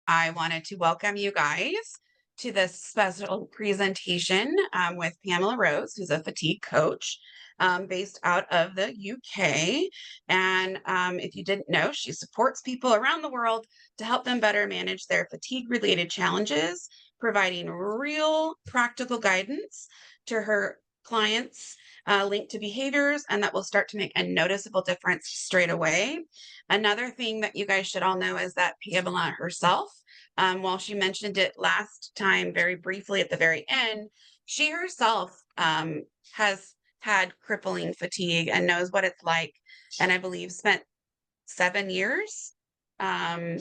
I wanted to welcome you guys to this special presentation with Pamela Rose, who's a fatigue coach based out of the UK. And if you didn't know, she supports people around the world to help them better manage their fatigue-related challenges, providing real practical guidance to her clients linked to behaviors and that will start to make a noticeable difference straight away. Another thing that you guys should all know is that Pamela herself, while she mentioned it last time very briefly at the very end, she herself has had crippling fatigue and knows what it's like, and I believe spent 7 years um,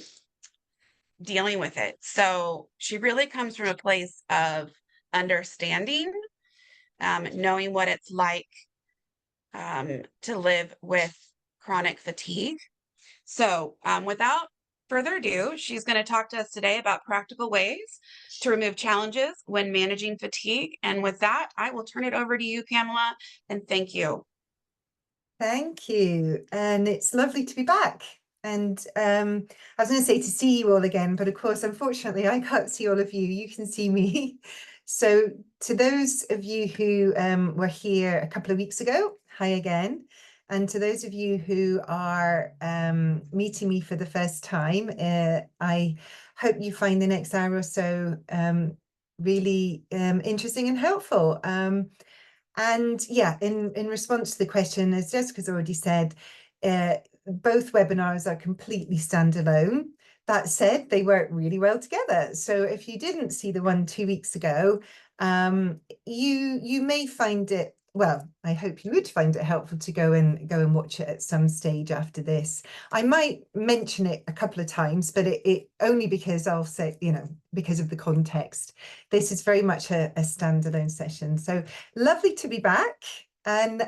dealing with it. So she really comes from a place of understanding, knowing what it's like to live with chronic fatigue. So, without further ado, she's going to talk to us today about practical ways to remove challenges when managing fatigue. And with that, I will turn it over to you, Pamela, and thank you. Thank you. And it's lovely to be back. And I was going to say to see you all again, but of course, unfortunately, I can't see all of you. You can see me. So to those of you who were here a couple of weeks ago, hi again. And to those of you who are meeting me for the first time, I hope you find the next hour or so really interesting and helpful. And yeah, in response to the question, as Jessica's already said, both webinars are completely standalone. That said, they work really well together. So if you didn't see the one 2 weeks ago, you may find it, well, I hope you would find it helpful to go and watch it at some stage after this. I might mention it a couple of times, but it only because I'll say, because of the context. This is very much a standalone session. So lovely to be back. And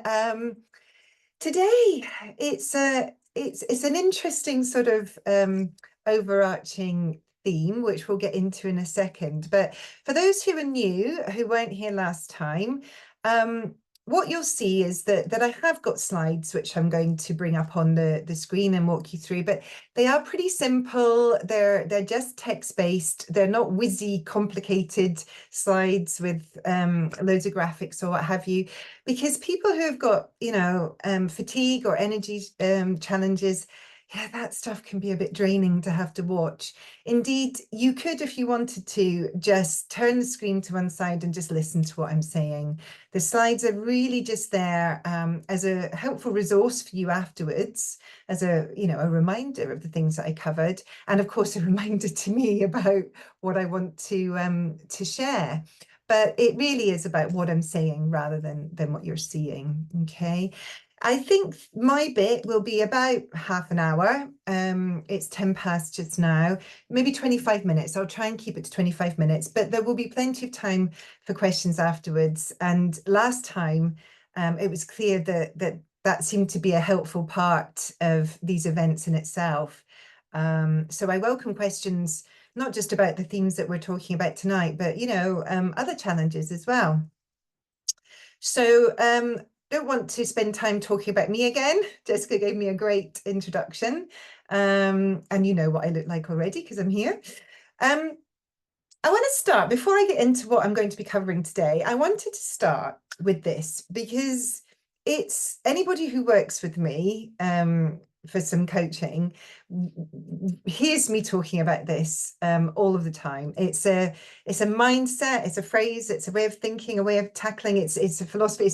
today it's an interesting sort of overarching theme, which we'll get into in a second. But for those who are new, who weren't here last time, what you'll see is that I have got slides which I'm going to bring up on the screen and walk you through, but they are pretty simple. They're just text-based. They're not whizzy, complicated slides with loads of graphics or what have you, because people who have got, fatigue or energy challenges, yeah, that stuff can be a bit draining to have to watch. Indeed, you could, if you wanted to, just turn the screen to one side and just listen to what I'm saying. The slides are really just there as a helpful resource for you afterwards, as a reminder of the things that I covered, and of course a reminder to me about what I want to share. But it really is about what I'm saying rather than what you're seeing. Okay. I think my bit will be about half an hour. It's 10 past just now, maybe 25 minutes. I'll try and keep it to 25 minutes, but there will be plenty of time for questions afterwards. And last time, it was clear that seemed to be a helpful part of these events in itself. So I welcome questions, not just about the themes that we're talking about tonight, but, other challenges as well. So don't want to spend time talking about me again. Jessica gave me a great introduction, and you know what I look like already because I'm here. I want to start, before I get into what I'm going to be covering today, I wanted to start with this because it's anybody who works with me for some coaching hears me talking about this all of the time. It's a mindset, it's a phrase, it's a way of thinking, a way of tackling. It's a philosophy.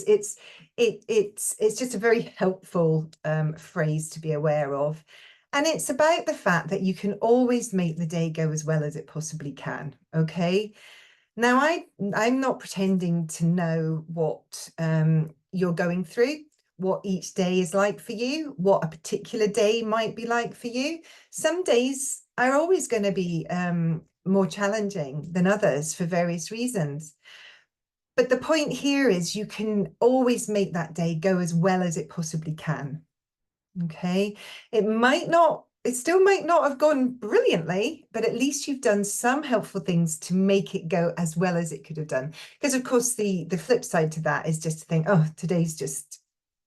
It's just a very helpful phrase to be aware of. And it's about the fact that you can always make the day go as well as it possibly can. Okay. Now, I'm not pretending to know what you're going through, what each day is like for you, what a particular day might be like for you. Some days are always going to be more challenging than others for various reasons. But the point here is you can always make that day go as well as it possibly can. Okay, it still might not have gone brilliantly, but at least you've done some helpful things to make it go as well as it could have done. Because of course, the flip side to that is just to think, oh, today's just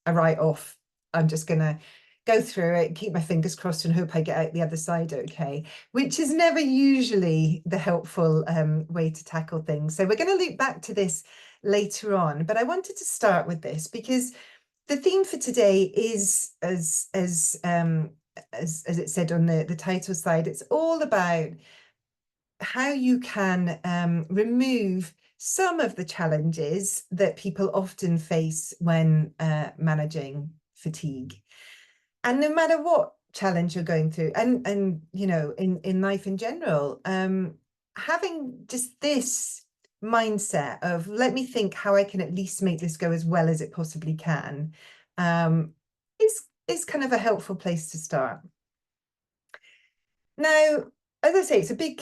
a write-off. I'm just gonna go through it, keep my fingers crossed and hope I get out the other side okay, which is never usually the helpful way to tackle things. So we're going to loop back to this later on, but I wanted to start with this because the theme for today is, as it said on the title slide, it's all about how you can remove some of the challenges that people often face when managing fatigue. And no matter what challenge you're going through, and you know, in life in general, having just this mindset of let me think how I can at least make this go as well as it possibly can, is kind of a helpful place to start. Now, as I say, it's a big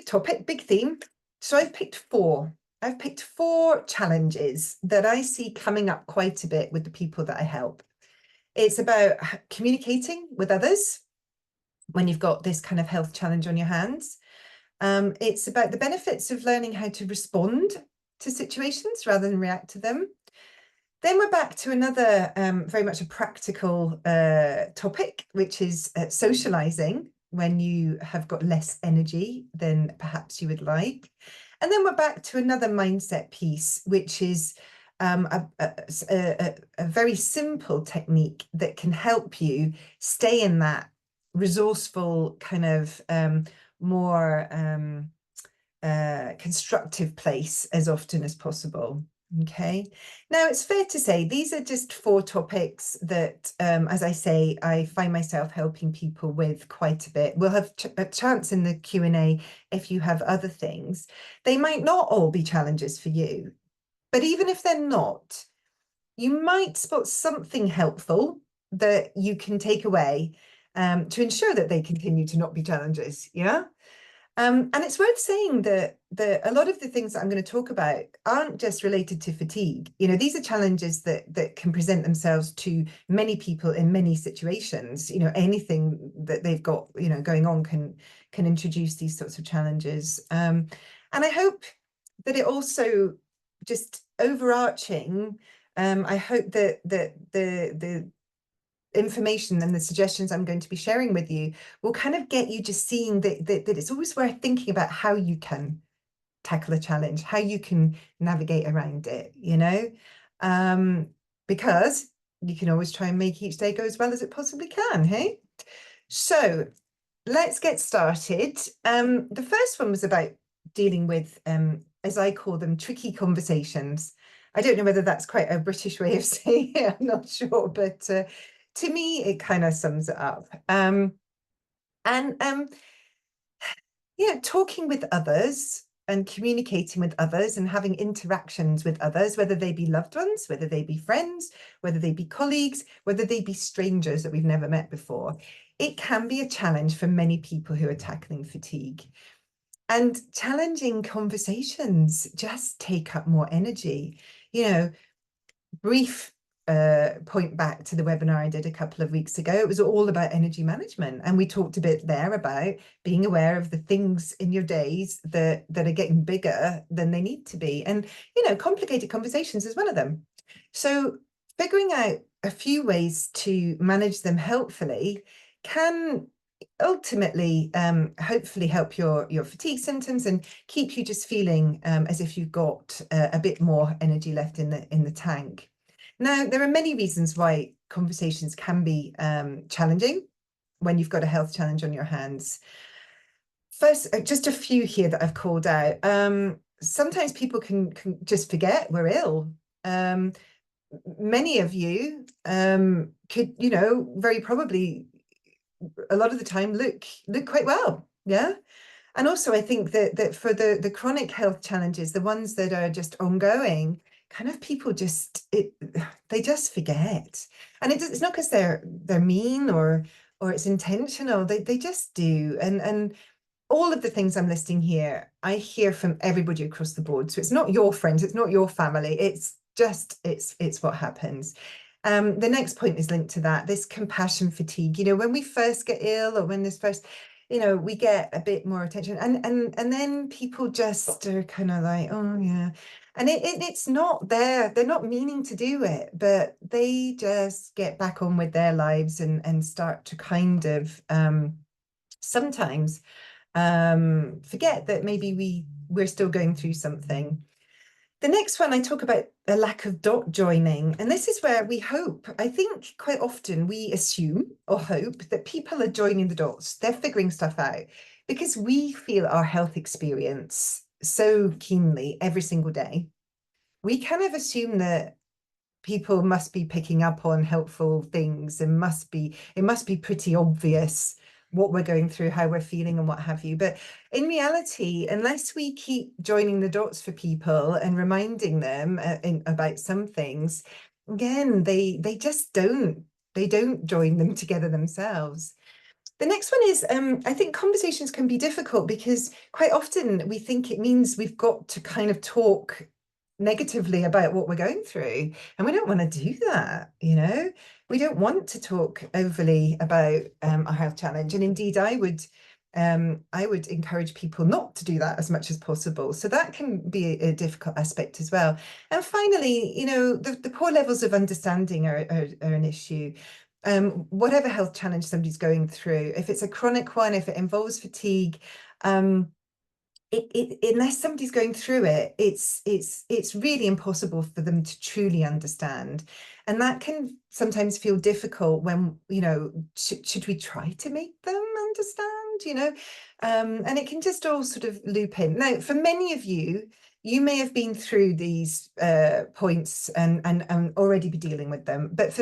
topic, big theme. So I've picked four. I've picked four challenges that I see coming up quite a bit with the people that I help. It's about communicating with others when you've got this kind of health challenge on your hands. It's about the benefits of learning how to respond to situations rather than react to them. Then we're back to another very much a practical topic, which is socializing when you have got less energy than perhaps you would like. And then we're back to another mindset piece, which is a very simple technique that can help you stay in that resourceful kind of more constructive place as often as possible. Okay, now it's fair to say these are just four topics that, as I say, I find myself helping people with quite a bit. We'll have a chance in the Q&A if you have other things. They might not all be challenges for you, but even if they're not, you might spot something helpful that you can take away to ensure that they continue to not be challenges. Yeah. And it's worth saying that a lot of the things that I'm going to talk about aren't just related to fatigue. You know, these are challenges that can present themselves to many people in many situations. You know, anything that they've got, you know, going on can introduce these sorts of challenges. And I hope that it also just overarching. I hope that the information and the suggestions I'm going to be sharing with you will kind of get you just seeing that it's always worth thinking about how you can tackle a challenge, how you can navigate around it, you know, because you can always try and make each day go as well as it possibly can, hey? So let's get started. The first one was about dealing with, as I call them, tricky conversations. I don't know whether that's quite a British way of saying it, I'm not sure, but to me, it kind of sums it up. Yeah, talking with others and communicating with others and having interactions with others, whether they be loved ones, whether they be friends, whether they be colleagues, whether they be strangers that we've never met before. It can be a challenge for many people who are tackling fatigue. And challenging conversations just take up more energy. You know, brief point back to the webinar I did a couple of weeks ago, it was all about energy management. And we talked a bit there about being aware of the things in your days that are getting bigger than they need to be. And, you know, complicated conversations is one of them. So figuring out a few ways to manage them helpfully can ultimately hopefully help your fatigue symptoms and keep you just feeling as if you've got a bit more energy left in the tank. Now, there are many reasons why conversations can be challenging when you've got a health challenge on your hands. First, just a few here that I've called out. Sometimes people can just forget we're ill. Many of you could, you know, very probably a lot of the time look quite well. Yeah. And also, I think that for the chronic health challenges, the ones that are just ongoing, kind of people they just forget. And it's not because they're mean or it's intentional. They just do. And all of the things I'm listing here, I hear from everybody across the board. So it's not your friends, it's not your family. It's just it's what happens. The next point is linked to that, this compassion fatigue. You know, when we first get ill or when this first, we get a bit more attention, and then people just are kind of like, oh yeah, and it's not they're not meaning to do it, but they just get back on with their lives and start to kind of sometimes forget that maybe we're still going through something. The next one, I talk about a lack of dot joining. And this is where I think quite often we assume or hope that people are joining the dots. They're figuring stuff out because we feel our health experience so keenly every single day. We kind of assume that people must be picking up on helpful things and it must be pretty obvious what we're going through, how we're feeling and what have you. But in reality, unless we keep joining the dots for people and reminding them about some things, again, they just they don't join them together themselves. The next one is, I think conversations can be difficult because quite often we think it means we've got to kind of talk negatively about what we're going through. And we don't want to do that, We don't want to talk overly about our health challenge. And indeed, I would encourage people not to do that as much as possible. So that can be a difficult aspect as well. And finally, the poor levels of understanding are an issue. Whatever health challenge somebody's going through, if it's a chronic one, if it involves fatigue, unless somebody's going through it, it's really impossible for them to truly understand. And that can sometimes feel difficult when, should we try to make them understand, and it can just all sort of loop in. Now, for many of you, you may have been through these points and already be dealing with them. But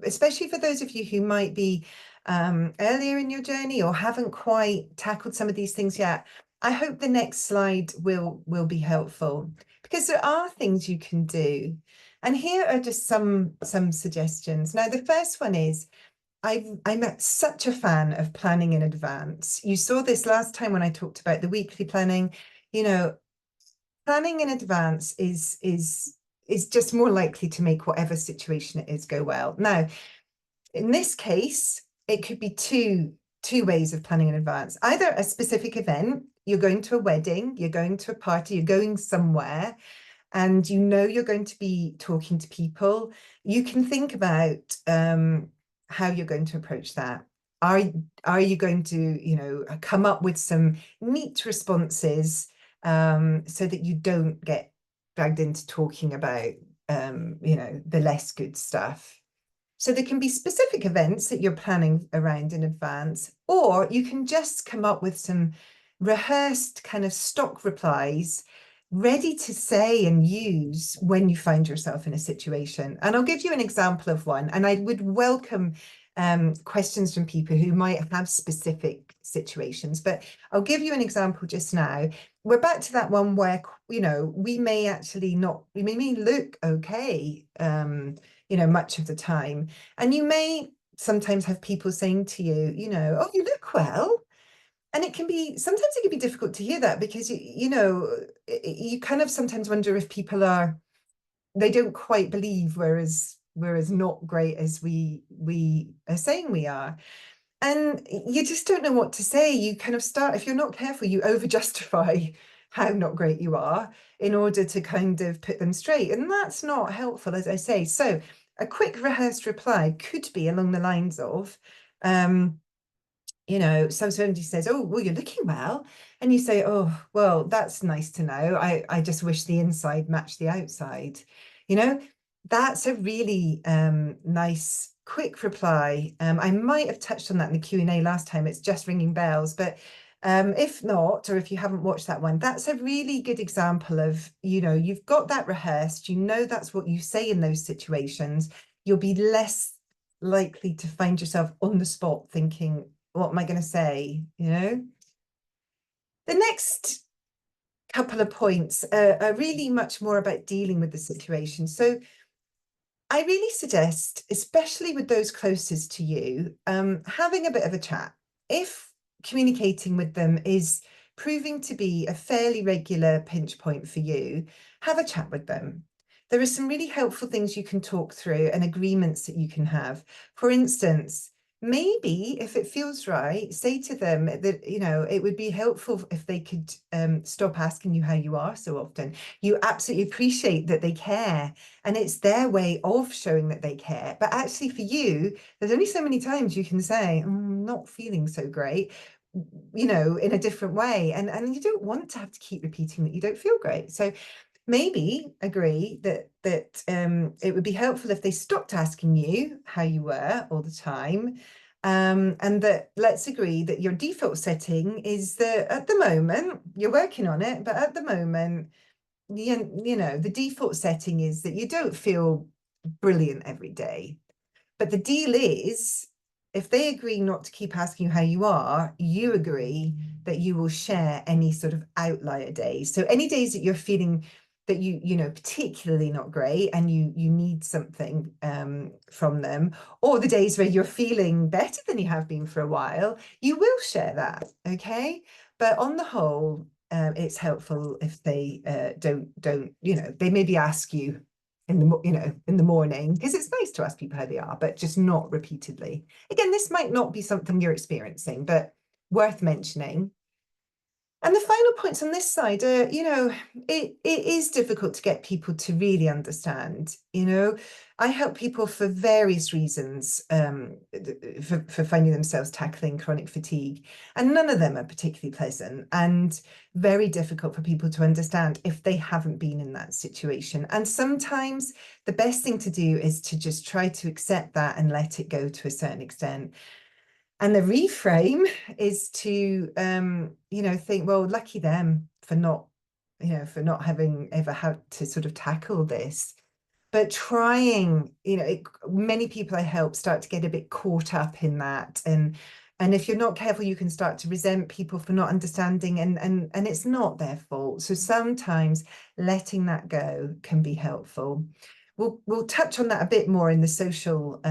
especially for those of you who might be earlier in your journey or haven't quite tackled some of these things yet, I hope the next slide will be helpful, because there are things you can do. And here are just some suggestions. Now, the first one is, I'm such a fan of planning in advance. You saw this last time when I talked about the weekly planning. Planning in advance is just more likely to make whatever situation it is go well. Now, in this case, it could be two ways of planning in advance. Either a specific event, you're going to a wedding, you're going to a party, you're going somewhere, and you're going to be talking to people. You can think about how you're going to approach that. Are you going to, come up with some neat responses so that you don't get dragged into talking about, the less good stuff? So there can be specific events that you're planning around in advance, or you can just come up with some rehearsed kind of stock replies ready to say and use when you find yourself in a situation. And I'll give you an example of one, and I would welcome questions from people who might have specific situations, but I'll give you an example just now. We're back to that one where, we may look okay, much of the time. And you may sometimes have people saying to you, oh, you look well. And sometimes it can be difficult to hear that, because, you kind of sometimes wonder if people they don't quite believe we're as not great as we are saying we are. And you just don't know what to say. You kind of start, if you're not careful, you over justify how not great you are in order to kind of put them straight. And that's not helpful, as I say. So a quick rehearsed reply could be along the lines of, somebody says, oh, well, you're looking well. And you say, oh, well, that's nice to know. I just wish the inside matched the outside. That's a really nice, quick reply. I might have touched on that in the Q&A last time. It's just ringing bells. But if not, or if you haven't watched that one, that's a really good example of, you've got that rehearsed. That's what you say in those situations. You'll be less likely to find yourself on the spot thinking, what am I going to say? The next couple of points are really much more about dealing with the situation. So I really suggest, especially with those closest to you, having a bit of a chat. If communicating with them is proving to be a fairly regular pinch point for you, have a chat with them. There are some really helpful things you can talk through and agreements that you can have. For instance, maybe if it feels right, say to them that, you know, it would be helpful if they could stop asking you how you are so often. You absolutely appreciate that they care, and it's their way of showing that they care. But actually for you, there's only so many times you can say, not feeling so great, you know, in a different way. And you don't want to have to keep repeating that you don't feel great. So maybe agree that it would be helpful if they stopped asking you how you were all the time. And that let's agree that your default setting is that at the moment, you're working on it, but at the moment, you know, the default setting is that you don't feel brilliant every day. But the deal is, if they agree not to keep asking you how you are, you agree that you will share any sort of outlier days. So any days that you're feeling that you know, particularly not great and you need something from them, or the days where you're feeling better than you have been for a while, you will share that, okay? But on the whole, it's helpful if they don't, you know, they maybe ask you in the, you know, in the morning, because it's nice to ask people how they are, but just not repeatedly. Again, this might not be something you're experiencing, but worth mentioning. And the final points on this side are, you know, it is difficult to get people to really understand. You know, I help people for various reasons for finding themselves tackling chronic fatigue, and none of them are particularly pleasant and very difficult for people to understand if they haven't been in that situation. And sometimes the best thing to do is to just try to accept that and let it go to a certain extent. And the reframe is to, you know, think, well, lucky them for not, you know, for not having ever had to sort of tackle this. But trying, you know, many people I help start to get a bit caught up in that. And if you're not careful, you can start to resent people for not understanding, and it's not their fault. So sometimes letting that go can be helpful. We'll touch on that a bit more in the social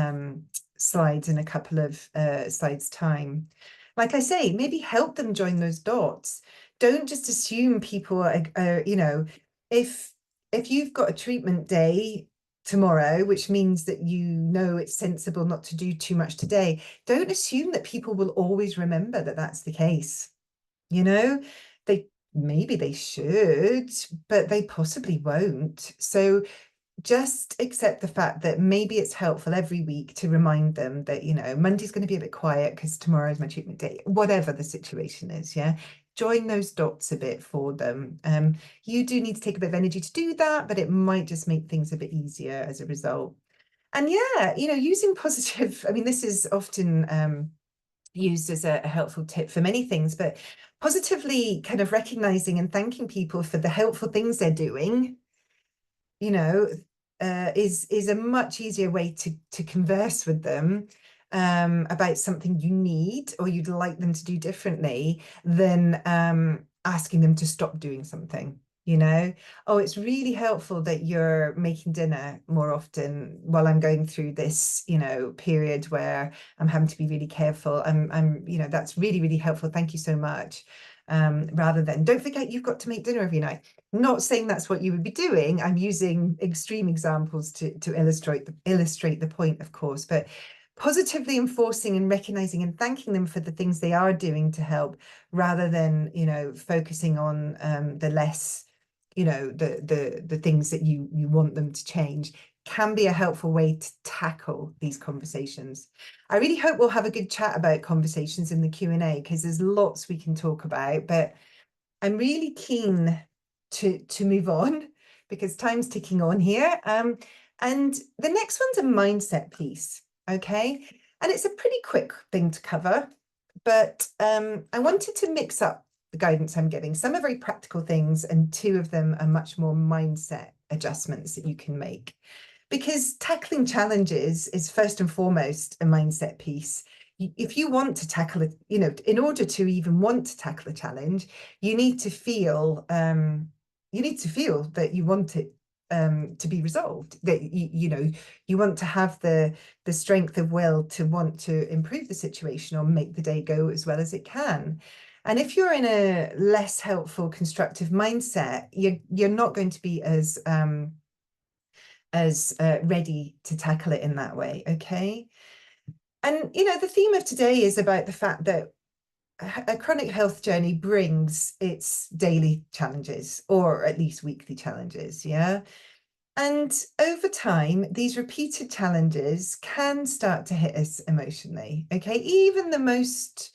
slides in a couple of slides time. Like I say, maybe help them join those dots. Don't just assume people are, you know, if you've got a treatment day tomorrow, which means that you know it's sensible not to do too much today, don't assume that people will always remember that that's the case. You know, maybe they should, but they possibly won't. So just accept the fact that maybe it's helpful every week to remind them that, you know, Monday's going to be a bit quiet because tomorrow is my treatment day, whatever the situation is. Yeah. Join those dots a bit for them. You do need to take a bit of energy to do that, but it might just make things a bit easier as a result. And yeah, you know, using positive, I mean, this is often used as a helpful tip for many things, but positively kind of recognizing and thanking people for the helpful things they're doing, you know, is a much easier way to converse with them about something you need or you'd like them to do differently than asking them to stop doing something. You know, oh, it's really helpful that you're making dinner more often while I'm going through this, you know, period where I'm having to be really careful. You know, that's really, really helpful. Thank you so much. Rather than, don't forget you've got to make dinner every night. Not saying that's what you would be doing. I'm using extreme examples to illustrate the point, of course, but positively enforcing and recognizing and thanking them for the things they are doing to help, rather than, you know, focusing on the less, you know, the things that you want them to change, can be a helpful way to tackle these conversations. I really hope we'll have a good chat about conversations in the Q&A, because there's lots we can talk about, but I'm really keen to move on because time's ticking on here. And the next one's a mindset piece, okay? And it's a pretty quick thing to cover, but I wanted to mix up the guidance I'm giving. Some are very practical things, and two of them are much more mindset adjustments that you can make. Because tackling challenges is first and foremost a mindset piece. If you want to tackle it, you know, in order to even want to tackle a challenge, you need to feel that you want it to be resolved, that you know, you want to have the strength of will to want to improve the situation or make the day go as well as it can. And if you're in a less helpful, constructive mindset, you're not going to be as ready to tackle it in that way, okay? And, you know, the theme of today is about the fact that a chronic health journey brings its daily challenges, or at least weekly challenges. Yeah. And over time, these repeated challenges can start to hit us emotionally. Okay. Even the most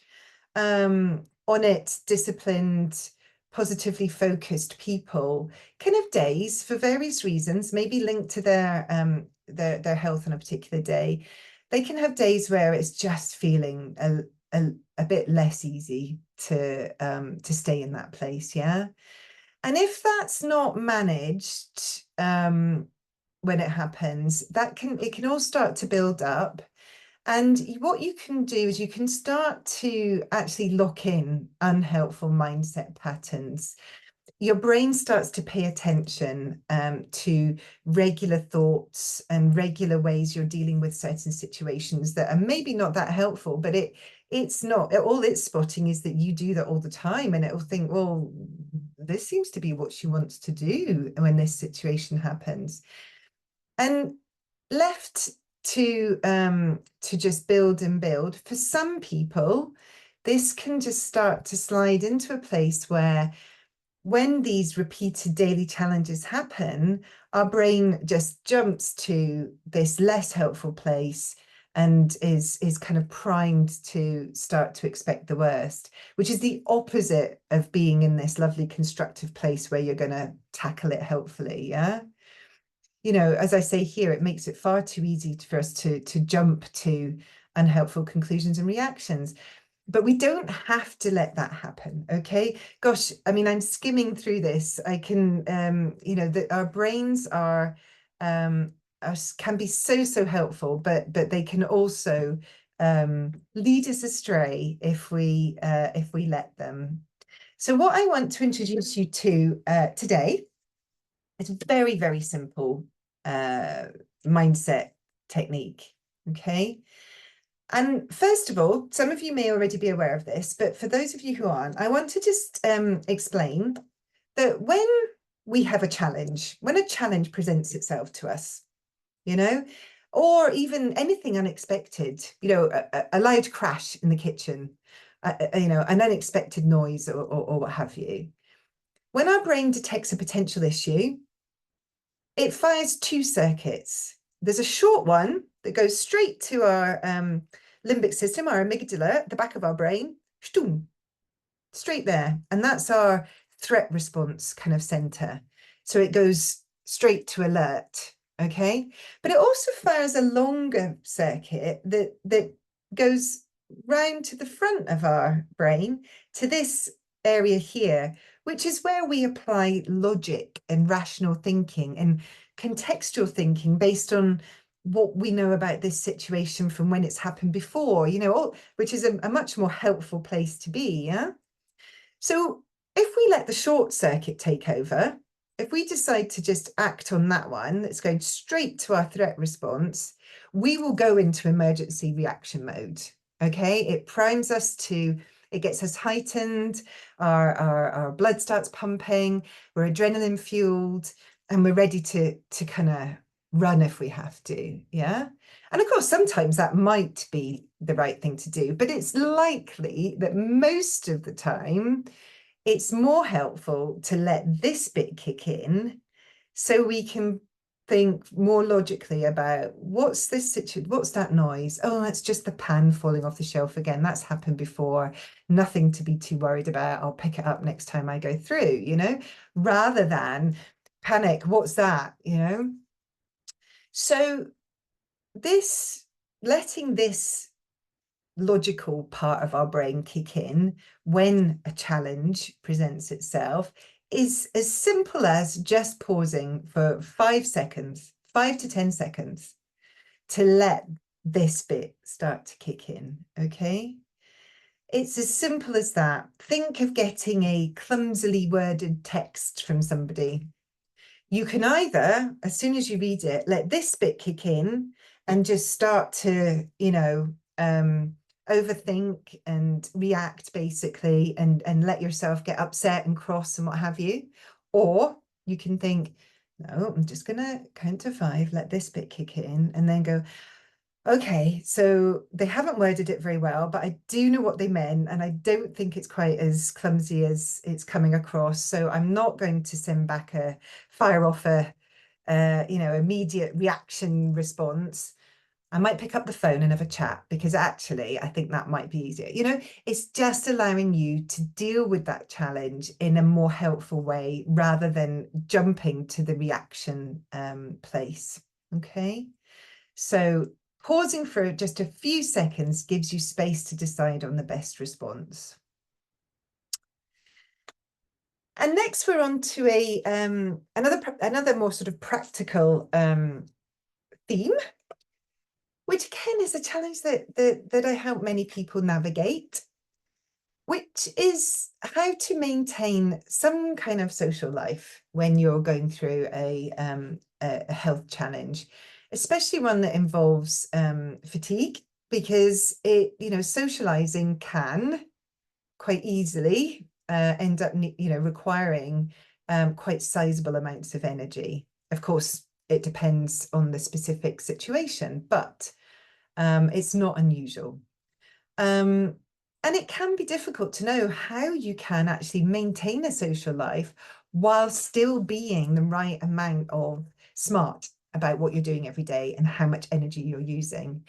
on it, disciplined, positively focused people can have days for various reasons, maybe linked to their health on a particular day. They can have days where it's just feeling a bit less easy to stay in that place. Yeah. And if that's not managed when it happens, it can all start to build up. And what you can do is you can start to actually lock in unhelpful mindset patterns. Your brain starts to pay attention to regular thoughts and regular ways you're dealing with certain situations that are maybe not that helpful, but it's not. All it's spotting is that you do that all the time, and it will think, well, this seems to be what she wants to do when this situation happens. And left to just build and build, for some people, this can just start to slide into a place where when these repeated daily challenges happen, our brain just jumps to this less helpful place and is kind of primed to start to expect the worst, which is the opposite of being in this lovely constructive place where you're going to tackle it helpfully. Yeah. You know, as I say here, it makes it far too easy for us to jump to unhelpful conclusions and reactions. But we don't have to let that happen. Okay. Gosh, I mean, I'm skimming through this. I can, you know, that our brains can be so helpful, but they can also lead us astray if we let them. So what I want to introduce you to today, it's a very simple mindset technique. Okay. And first of all, some of you may already be aware of this, but for those of you who aren't, I want to just explain that when we have a challenge, when a challenge presents itself to us, you know, or even anything unexpected, you know, a loud crash in the kitchen, you know, an unexpected noise or what have you. When our brain detects a potential issue, it fires two circuits. There's a short one that goes straight to our limbic system, our amygdala, the back of our brain, straight there. And that's our threat response kind of center. So it goes straight to alert. Okay. But it also fires a longer circuit that goes round to the front of our brain to this area here, which is where we apply logic and rational thinking and contextual thinking based on what we know about this situation from when it's happened before, you know, which is a much more helpful place to be. Yeah. So if we let the short circuit take over, if we decide to just act on that one that's going straight to our threat response, we will go into emergency reaction mode. Okay, it primes us to, it gets us heightened, our blood starts pumping, we're adrenaline fueled, and we're ready to kind of run if we have to. Yeah. And of course, sometimes that might be the right thing to do, but it's likely that most of the time, it's more helpful to let this bit kick in so we can think more logically about what's this situation, what's that noise? Oh, that's just the pan falling off the shelf again. That's happened before. Nothing to be too worried about. I'll pick it up next time I go through, you know, rather than panic. What's that, you know? So letting this logical part of our brain kick in when a challenge presents itself is as simple as just pausing for 5 seconds, 5 to 10 seconds, to let this bit start to kick in. Okay. It's as simple as that. Think of getting a clumsily worded text from somebody. You can either, as soon as you read it, let this bit kick in and just start to, you know, overthink and react basically, and let yourself get upset and cross and what have you. Or you can think, no, I'm just going to count to 5, let this bit kick in, and then go, Okay, so they haven't worded it very well, but I do know what they meant, and I don't think it's quite as clumsy as it's coming across. So I'm not going to send back a fire off a, immediate reaction response. I might pick up the phone and have a chat because actually I think that might be easier. It's just allowing you to deal with that challenge in a more helpful way rather than jumping to the reaction place. Okay. So pausing for just a few seconds gives you space to decide on the best response. And next we're on to another more sort of practical theme, which again is a challenge that I help many people navigate, which is how to maintain some kind of social life when you're going through a health challenge, especially one that involves fatigue, because socializing can quite easily end up, requiring quite sizable amounts of energy. Of course, it depends on the specific situation, but it's not unusual. And it can be difficult to know how you can actually maintain a social life while still being the right amount of smart about what you're doing every day and how much energy you're using.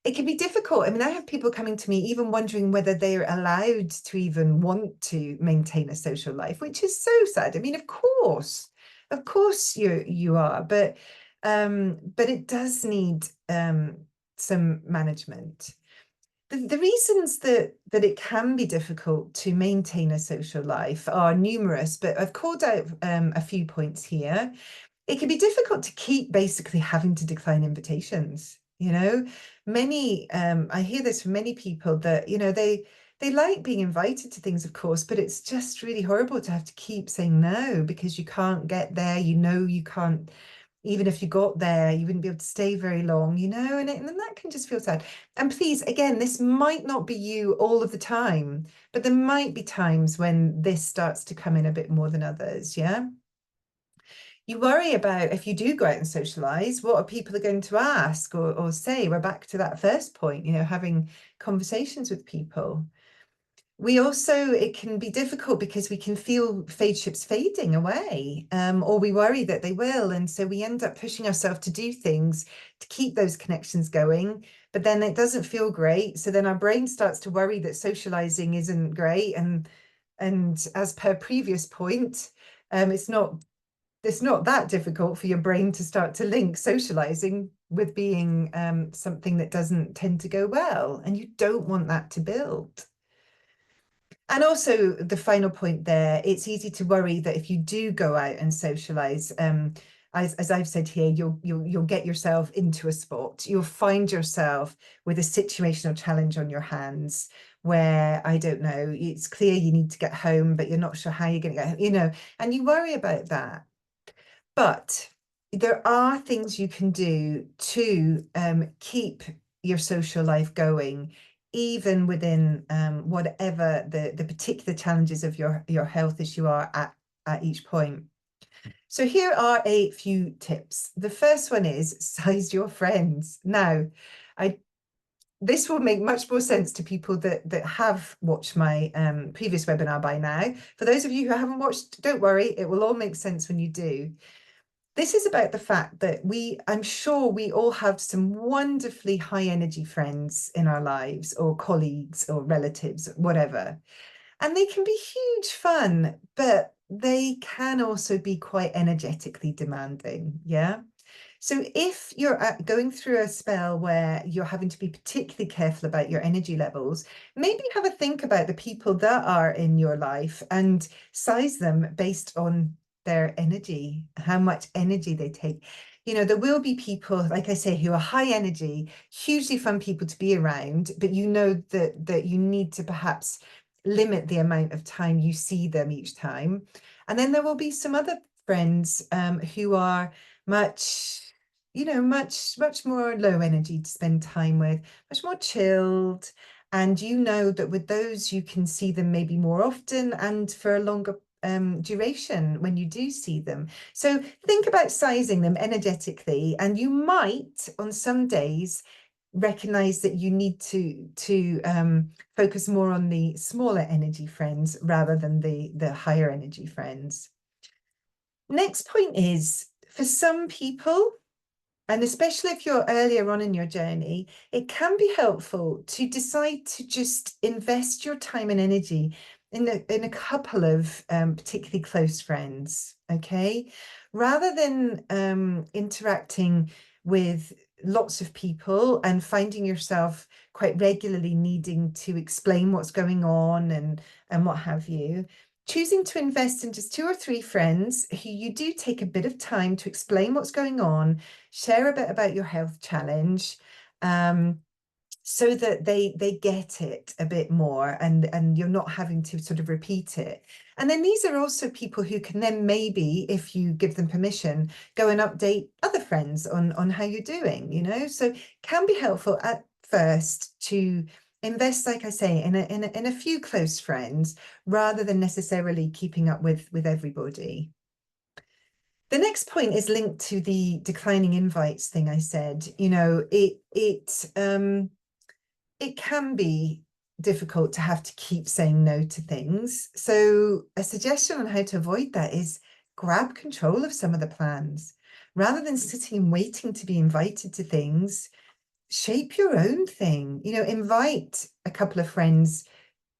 It can be difficult. I mean, I have people coming to me even wondering whether they're allowed to even want to maintain a social life, which is so sad. I mean, of course you are, but it does need some management. The reasons that it can be difficult to maintain a social life are numerous, but I've called out a few points here. It can be difficult to keep basically having to decline invitations. Many I hear this from many people that they like being invited to things, of course, but it's just really horrible to have to keep saying no because you can't get there. You can't, even if you got there, you wouldn't be able to stay very long, and that can just feel sad. And please, again, this might not be you all of the time, but there might be times when this starts to come in a bit more than others. Yeah. You worry about if you do go out and socialize, what are people are going to ask or say? We're back to that first point, having conversations with people. It can be difficult because we can feel ships fading away, or we worry that they will. And so we end up pushing ourselves to do things to keep those connections going, but then it doesn't feel great. So then our brain starts to worry that socializing isn't great. And as per previous point, it's not that difficult for your brain to start to link socializing with being something that doesn't tend to go well. And you don't want that to build. And also the final point there, it's easy to worry that if you do go out and socialize, as I've said here, you'll get yourself into a spot. You'll find yourself with a situational challenge on your hands where, I don't know, it's clear you need to get home, but you're not sure how you're going to get home, and you worry about that. But there are things you can do to keep your social life going, even within whatever the particular challenges of your health issue are at each point. So here are a few tips. The first one is size your friends. Now, this will make much more sense to people that have watched my previous webinar by now. For those of you who haven't watched, don't worry, it will all make sense when you do. This is about the fact that I'm sure we all have some wonderfully high energy friends in our lives, or colleagues or relatives, whatever. And they can be huge fun, but they can also be quite energetically demanding. Yeah. So if you're going through a spell where you're having to be particularly careful about your energy levels, maybe have a think about the people that are in your life and size them based on their energy, how much energy they take. There will be people, like I say, who are high energy, hugely fun people to be around, but that you need to perhaps limit the amount of time you see them each time. And then there will be some other friends who are much more low energy to spend time with, much more chilled. And that with those, you can see them maybe more often and for a longer duration when you do see them. So think about sizing them energetically, and you might on some days recognize that you need to focus more on the smaller energy friends rather than the higher energy friends. Next point is, for some people, and especially if you're earlier on in your journey, it can be helpful to decide to just invest your time and energy in a couple of particularly close friends, okay? Rather than interacting with lots of people and finding yourself quite regularly needing to explain what's going on and what have you, choosing to invest in just 2 or 3 friends who you do take a bit of time to explain what's going on, share a bit about your health challenge, so that they get it a bit more, and you're not having to sort of repeat it. And then these are also people who can then maybe, if you give them permission, go and update other friends on how you're doing, you know? So can be helpful at first to invest, like I say, in a few close friends rather than necessarily keeping up with everybody. The next point is linked to the declining invites thing I said. You know, it can be difficult to have to keep saying no to things. So a suggestion on how to avoid that is grab control of some of the plans. Rather than sitting and waiting to be invited to things, shape your own thing. You know, invite a couple of friends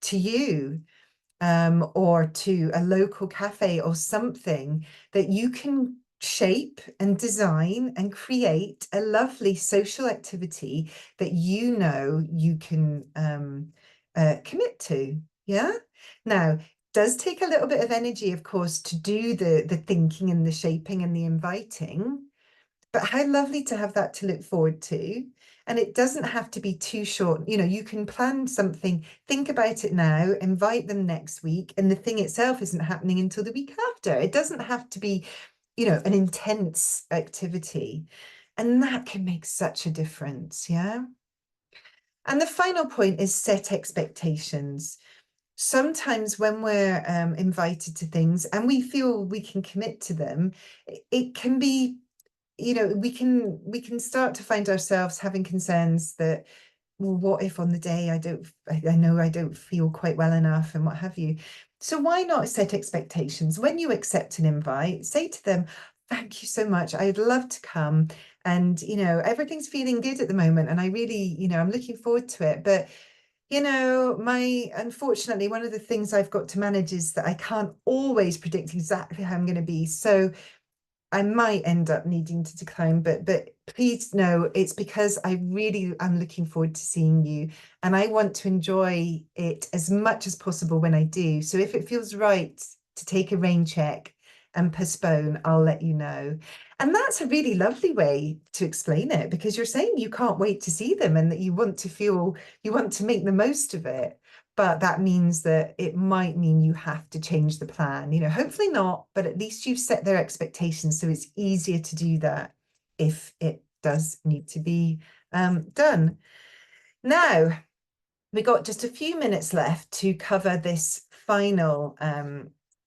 to you, or to a local cafe or something that you can shape and design and create a lovely social activity that you know you can commit to. Yeah. Now, does take a little bit of energy, of course, to do the thinking and the shaping and the inviting, but how lovely to have that to look forward to. And it doesn't have to be too short. You know, you can plan something, think about it now, invite them next week, and the thing itself isn't happening until the week after. It doesn't have to be, you know, an intense activity. And that can make such a difference. Yeah. And the final point is set expectations. Sometimes when we're invited to things and we feel we can commit to them, it can be, you know, we can start to find ourselves having concerns that, well, what if on the day I know I don't feel quite well enough and what have you. So why not set expectations? When you accept an invite, say to them, thank you so much, I'd love to come, and you know, everything's feeling good at the moment and I really, you know, I'm looking forward to it, but you know, unfortunately, one of the things I've got to manage is that I can't always predict exactly how I'm going to be. So I might end up needing to decline, but please know it's because I really am looking forward to seeing you and I want to enjoy it as much as possible when I do. So if it feels right to take a rain check and postpone, I'll let you know. And that's a really lovely way to explain it, because you're saying you can't wait to see them and that you want to make the most of it. But that means that it might mean you have to change the plan. You know, hopefully not, but at least you've set their expectations, so it's easier to do that if it does need to be done. Now, we got just a few minutes left to cover this final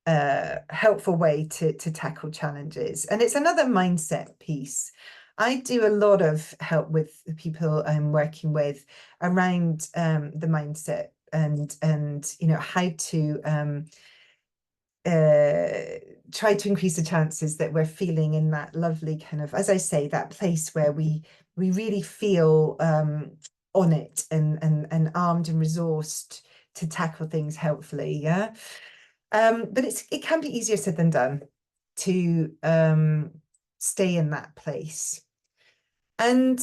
helpful way to tackle challenges. And it's another mindset piece. I do a lot of help with the people I'm working with around the mindset and you know, how to try to increase the chances that we're feeling in that lovely kind of, as I say, that place where we really feel on it and armed and resourced to tackle things helpfully. Yeah. But it can be easier said than done to stay in that place. And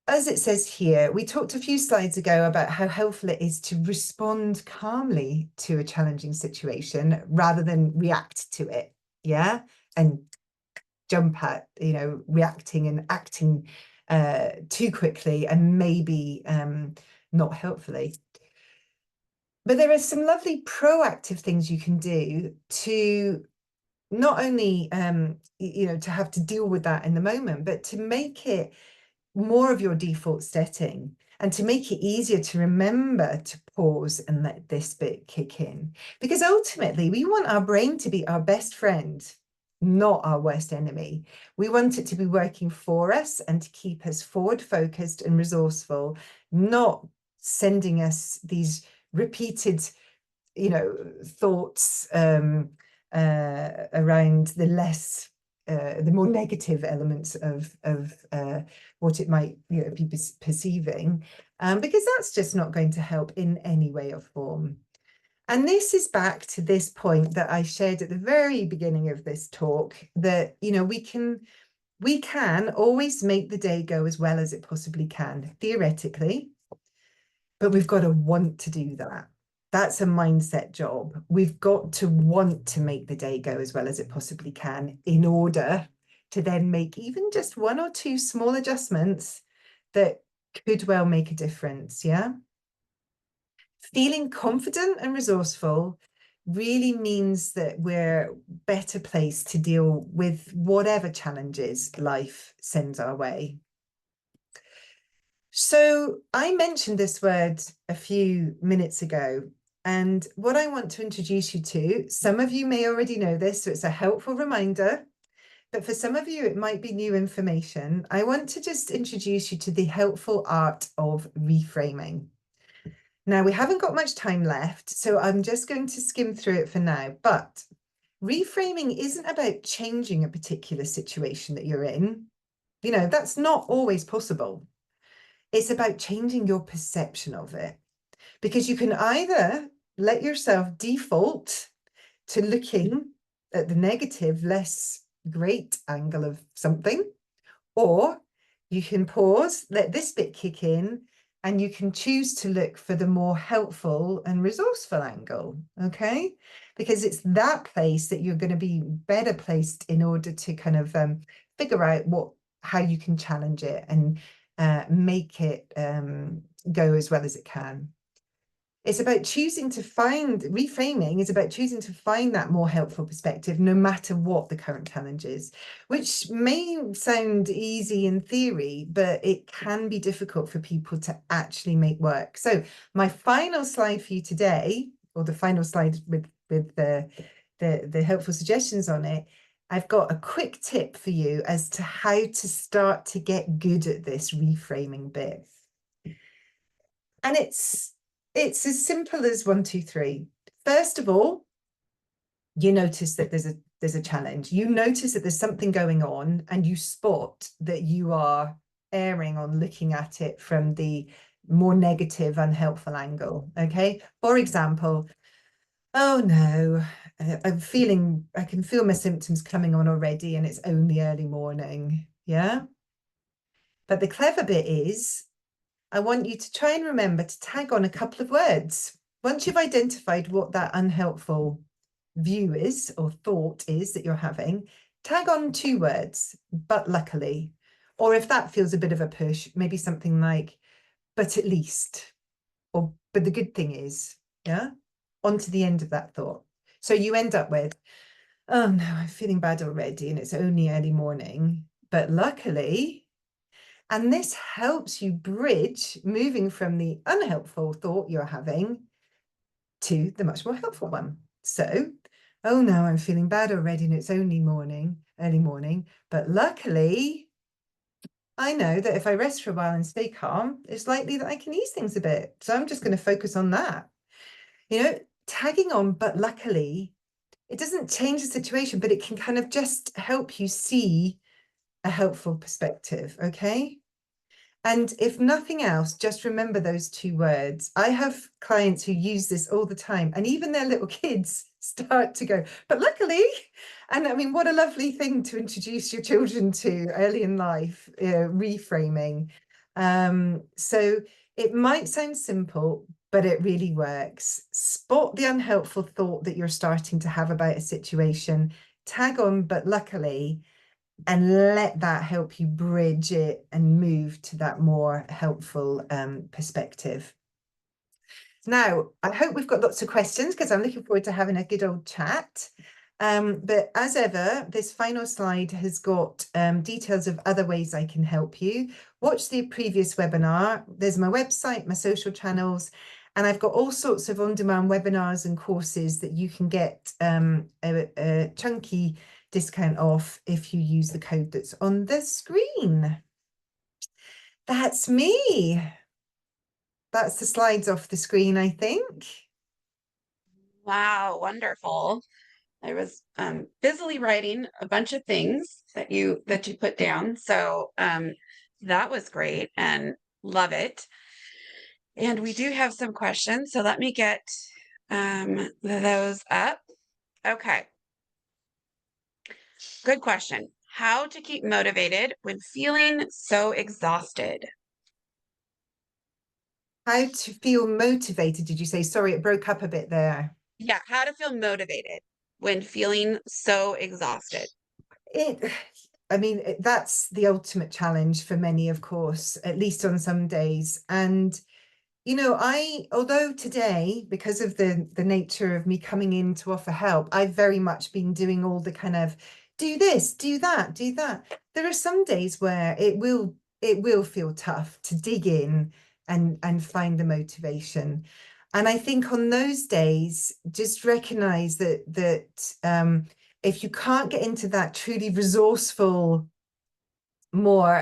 as it says here, we talked a few slides ago about how helpful it is to respond calmly to a challenging situation rather than react to it. Yeah. And jump at, you know, reacting and acting too quickly and maybe not helpfully. But there are some lovely proactive things you can do to not only, you know, to have to deal with that in the moment, but to make it more of your default setting and to make it easier to remember to pause and let this bit kick in. Because ultimately, we want our brain to be our best friend, not our worst enemy. We want it to be working for us and to keep us forward focused and resourceful, not sending us these repeated, thoughts around the more negative elements of what it might be perceiving, because that's just not going to help in any way or form. And this is back to this point that I shared at the very beginning of this talk, that we can always make the day go as well as it possibly can, theoretically, but we've got to want to do that. That's a mindset job. We've got to want to make the day go as well as it possibly can in order to then make even just one or two small adjustments that could well make a difference. Yeah. Feeling confident and resourceful really means that we're better placed to deal with whatever challenges life sends our way. So I mentioned this word a few minutes ago, and what I want to introduce you to, some of you may already know this, so it's a helpful reminder, but for some of you, it might be new information. I want to just introduce you to the helpful art of reframing. Now, we haven't got much time left, so I'm just going to skim through it for now, but reframing isn't about changing a particular situation that you're in. That's not always possible. It's about changing your perception of it, because you can either let yourself default to looking at the negative, less great angle of something, or you can pause, let this bit kick in, and you can choose to look for the more helpful and resourceful angle, okay? Because it's that place that you're going to be better placed in order to kind of figure out how you can challenge it and make it go as well as it can. It's about reframing is about choosing to find that more helpful perspective, no matter what the current challenge is, which may sound easy in theory, but it can be difficult for people to actually make work. So my final slide for you today, or the final slide with the helpful suggestions on it, I've got a quick tip for you as to how to start to get good at this reframing bit. And it's as simple as 1, 2, 3. First of all, you notice that there's a challenge. You notice that there's something going on, and you spot that you are erring on looking at it from the more negative, unhelpful angle. Okay. For example, oh no, I can feel my symptoms coming on already, and it's only early morning. Yeah. But the clever bit is, I want you to try and remember to tag on a couple of words. Once you've identified what that unhelpful view is or thought is that you're having, tag on 2 words, but luckily. Or if that feels a bit of a push, maybe something like, but at least, or but the good thing is, yeah, onto the end of that thought. So you end up with, oh no, I'm feeling bad already, and it's only early morning, but luckily. And this helps you bridge moving from the unhelpful thought you're having to the much more helpful one. So, oh no, I'm feeling bad already, and it's only early morning. But luckily, I know that if I rest for a while and stay calm, it's likely that I can ease things a bit. So I'm just going to focus on that. Tagging on, but luckily, it doesn't change the situation, but it can kind of just help you see a helpful perspective, okay? And if nothing else, just remember those 2 words. I have clients who use this all the time, and even their little kids start to go, but luckily, and I mean, what a lovely thing to introduce your children to early in life, reframing. So it might sound simple, but it really works. Spot the unhelpful thought that you're starting to have about a situation, tag on, but luckily, and let that help you bridge it and move to that more helpful perspective. Now, I hope we've got lots of questions, because I'm looking forward to having a good old chat. But as ever, this final slide has got details of other ways I can help you. Watch the previous webinar. There's my website, my social channels, and I've got all sorts of on-demand webinars and courses that you can get a chunky discount off if you use the code that's on the screen. That's me. That's the slides off the screen, I think. Wow, wonderful. I was busily writing a bunch of things that you put down. So that was great and love it. And we do have some questions. So let me get those up. Okay. Good question. How to keep motivated when feeling so exhausted? How to feel motivated, did you say? Sorry, it broke up a bit there. Yeah, how to feel motivated when feeling so exhausted. It, I mean, that's the ultimate challenge for many, of course, at least on some days. And although today, because of the nature of me coming in to offer help, I've very much been doing all the kind of do this, do that, do that. There are some days where it will feel tough to dig in and find the motivation. And I think on those days, just recognize that if you can't get into that truly resourceful, more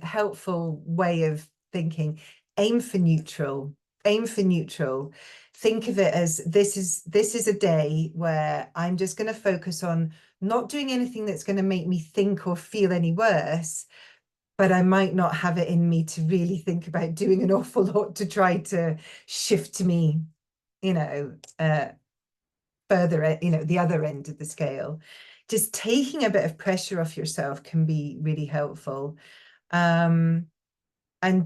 helpful way of thinking, aim for neutral. Aim for neutral. Think of it as this is a day where I'm just going to focus on not doing anything that's going to make me think or feel any worse, but I might not have it in me to really think about doing an awful lot to try to shift me, further, the other end of the scale. Just taking a bit of pressure off yourself can be really helpful. And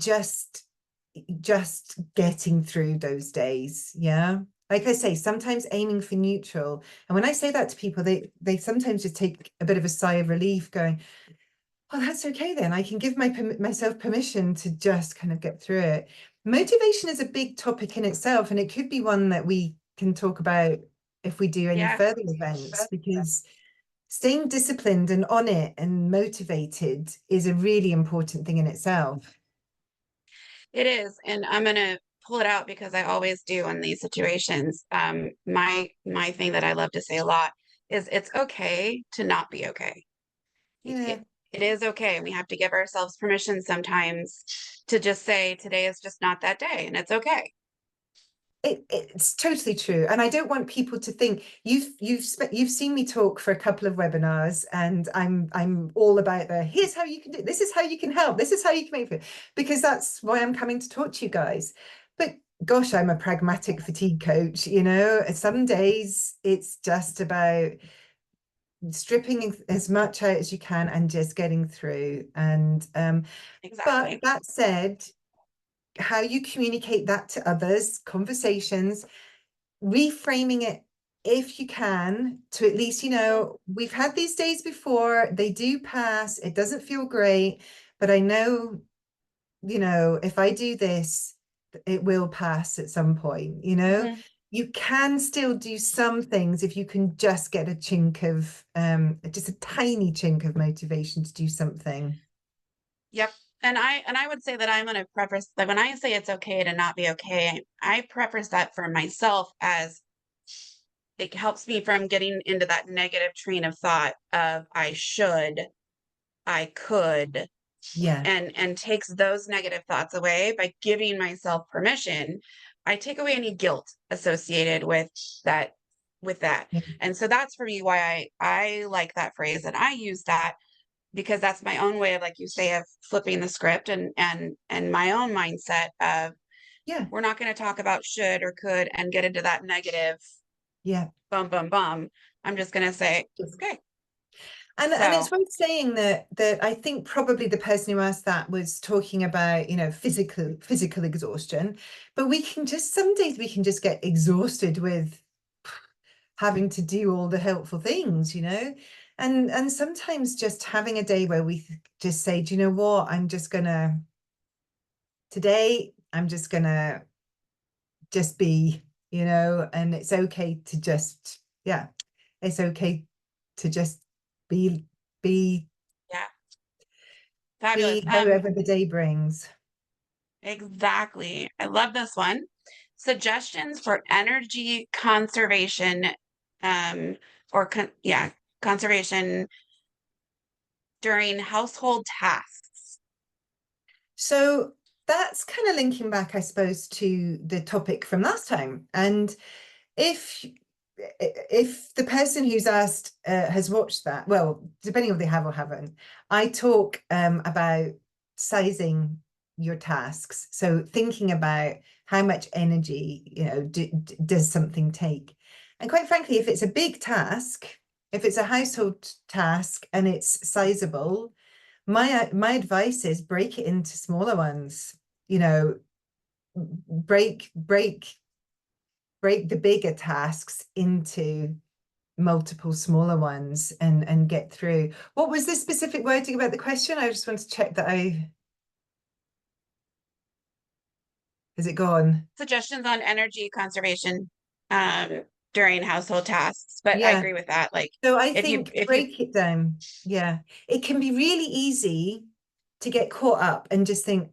just getting through those days. Yeah. Like I say, sometimes aiming for neutral. And when I say that to people, they sometimes just take a bit of a sigh of relief going, oh, that's okay then. I can give myself permission to just kind of get through it. Motivation is a big topic in itself, and it could be one that we can talk about if we do any Yeah, further events, because staying disciplined and on it and motivated is a really important thing in itself. it is. And I'm gonna pull it out because I always do in these situations. My thing that I love to say a lot is it's okay to not be okay. Yeah. It, it is okay. We have to give ourselves permission sometimes to just say today is just not that day, and it's okay. It's totally true, and I don't want people to think you've seen me talk for a couple of webinars, and I'm all about here's how you can do it. This is how you can help. This is how you can make it, because that's why I'm coming to talk to you guys. But gosh, I'm a pragmatic fatigue coach. Some days it's just about stripping as much out as you can and just getting through. And but Exactly. that said, how you communicate that to others, conversations, reframing it if you can, to at least, we've had these days before, they do pass, it doesn't feel great, but I know, if I do this, it will pass at some point. Mhm. You can still do some things if you can just get a chink of just a tiny chink of motivation to do something. Yep. And I would say that I'm gonna preface, like, when I say it's okay to not be okay, I preface that for myself as it helps me from getting into that negative train of thought of I should, I could, Yeah. and takes those negative thoughts away by giving myself permission. I take away any guilt associated that with that. Yeah. And so that's for me why I like that phrase, and I use that because that's my own way of, like you say, of flipping the script and my own mindset of Yeah. we're not going to talk about should or could and get into that negative Yeah. bum bum bum. I'm just going to say okay. And So it's worth saying that I think probably the person who asked that was talking about, physical exhaustion, but some days we can just get exhausted with having to do all the helpful things, and sometimes just having a day where we just say, do you know what, today I'm just gonna just be, and it's okay to just, yeah, it's okay to just be be yeah, fabulous. be whoever the day brings. Exactly. I love this one. Suggestions for energy conservation, um, yeah, conservation during household tasks. So that's kind of linking back, I suppose, to the topic from last time. And if the person who's asked has watched that, well, depending on if they have or haven't, I talk about sizing your tasks. So thinking about how much energy, does something take? And quite frankly, if it's a big task, if it's a household task and it's sizable, my advice is break it into smaller ones. You know, break the bigger tasks into multiple smaller ones and get through. What was the specific wording about the question? I just want to check that has it gone? Suggestions on energy conservation during household tasks, but I Yeah. agree with that. Like So I if you think if you break it down. Yeah. It can be really easy to get caught up and just think,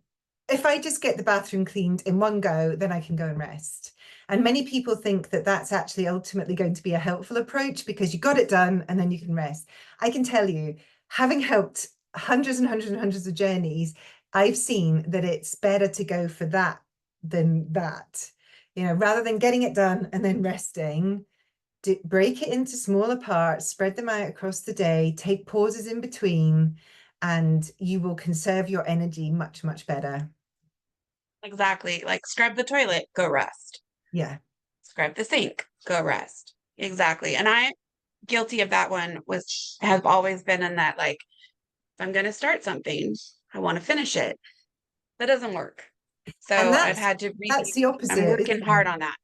if I just get the bathroom cleaned in one go, then I can go and rest. And many people think that that's actually ultimately going to be a helpful approach because you got it done and then you can rest. I can tell you, having helped hundreds and hundreds and hundreds of journeys, I've seen that it's better to go for that than that. Rather than getting it done and then resting, break it into smaller parts, spread them out across the day, take pauses in between, and you will conserve your energy much, much better. exactly like scrub the toilet, go rest. Yeah. Scrub the sink, go rest. Exactly. And I guilty of that one was have always been in that like if I'm going to start something, I want to finish it. That doesn't work. And So I've had to that's really, the I'm opposite, working isn't hard it? on that.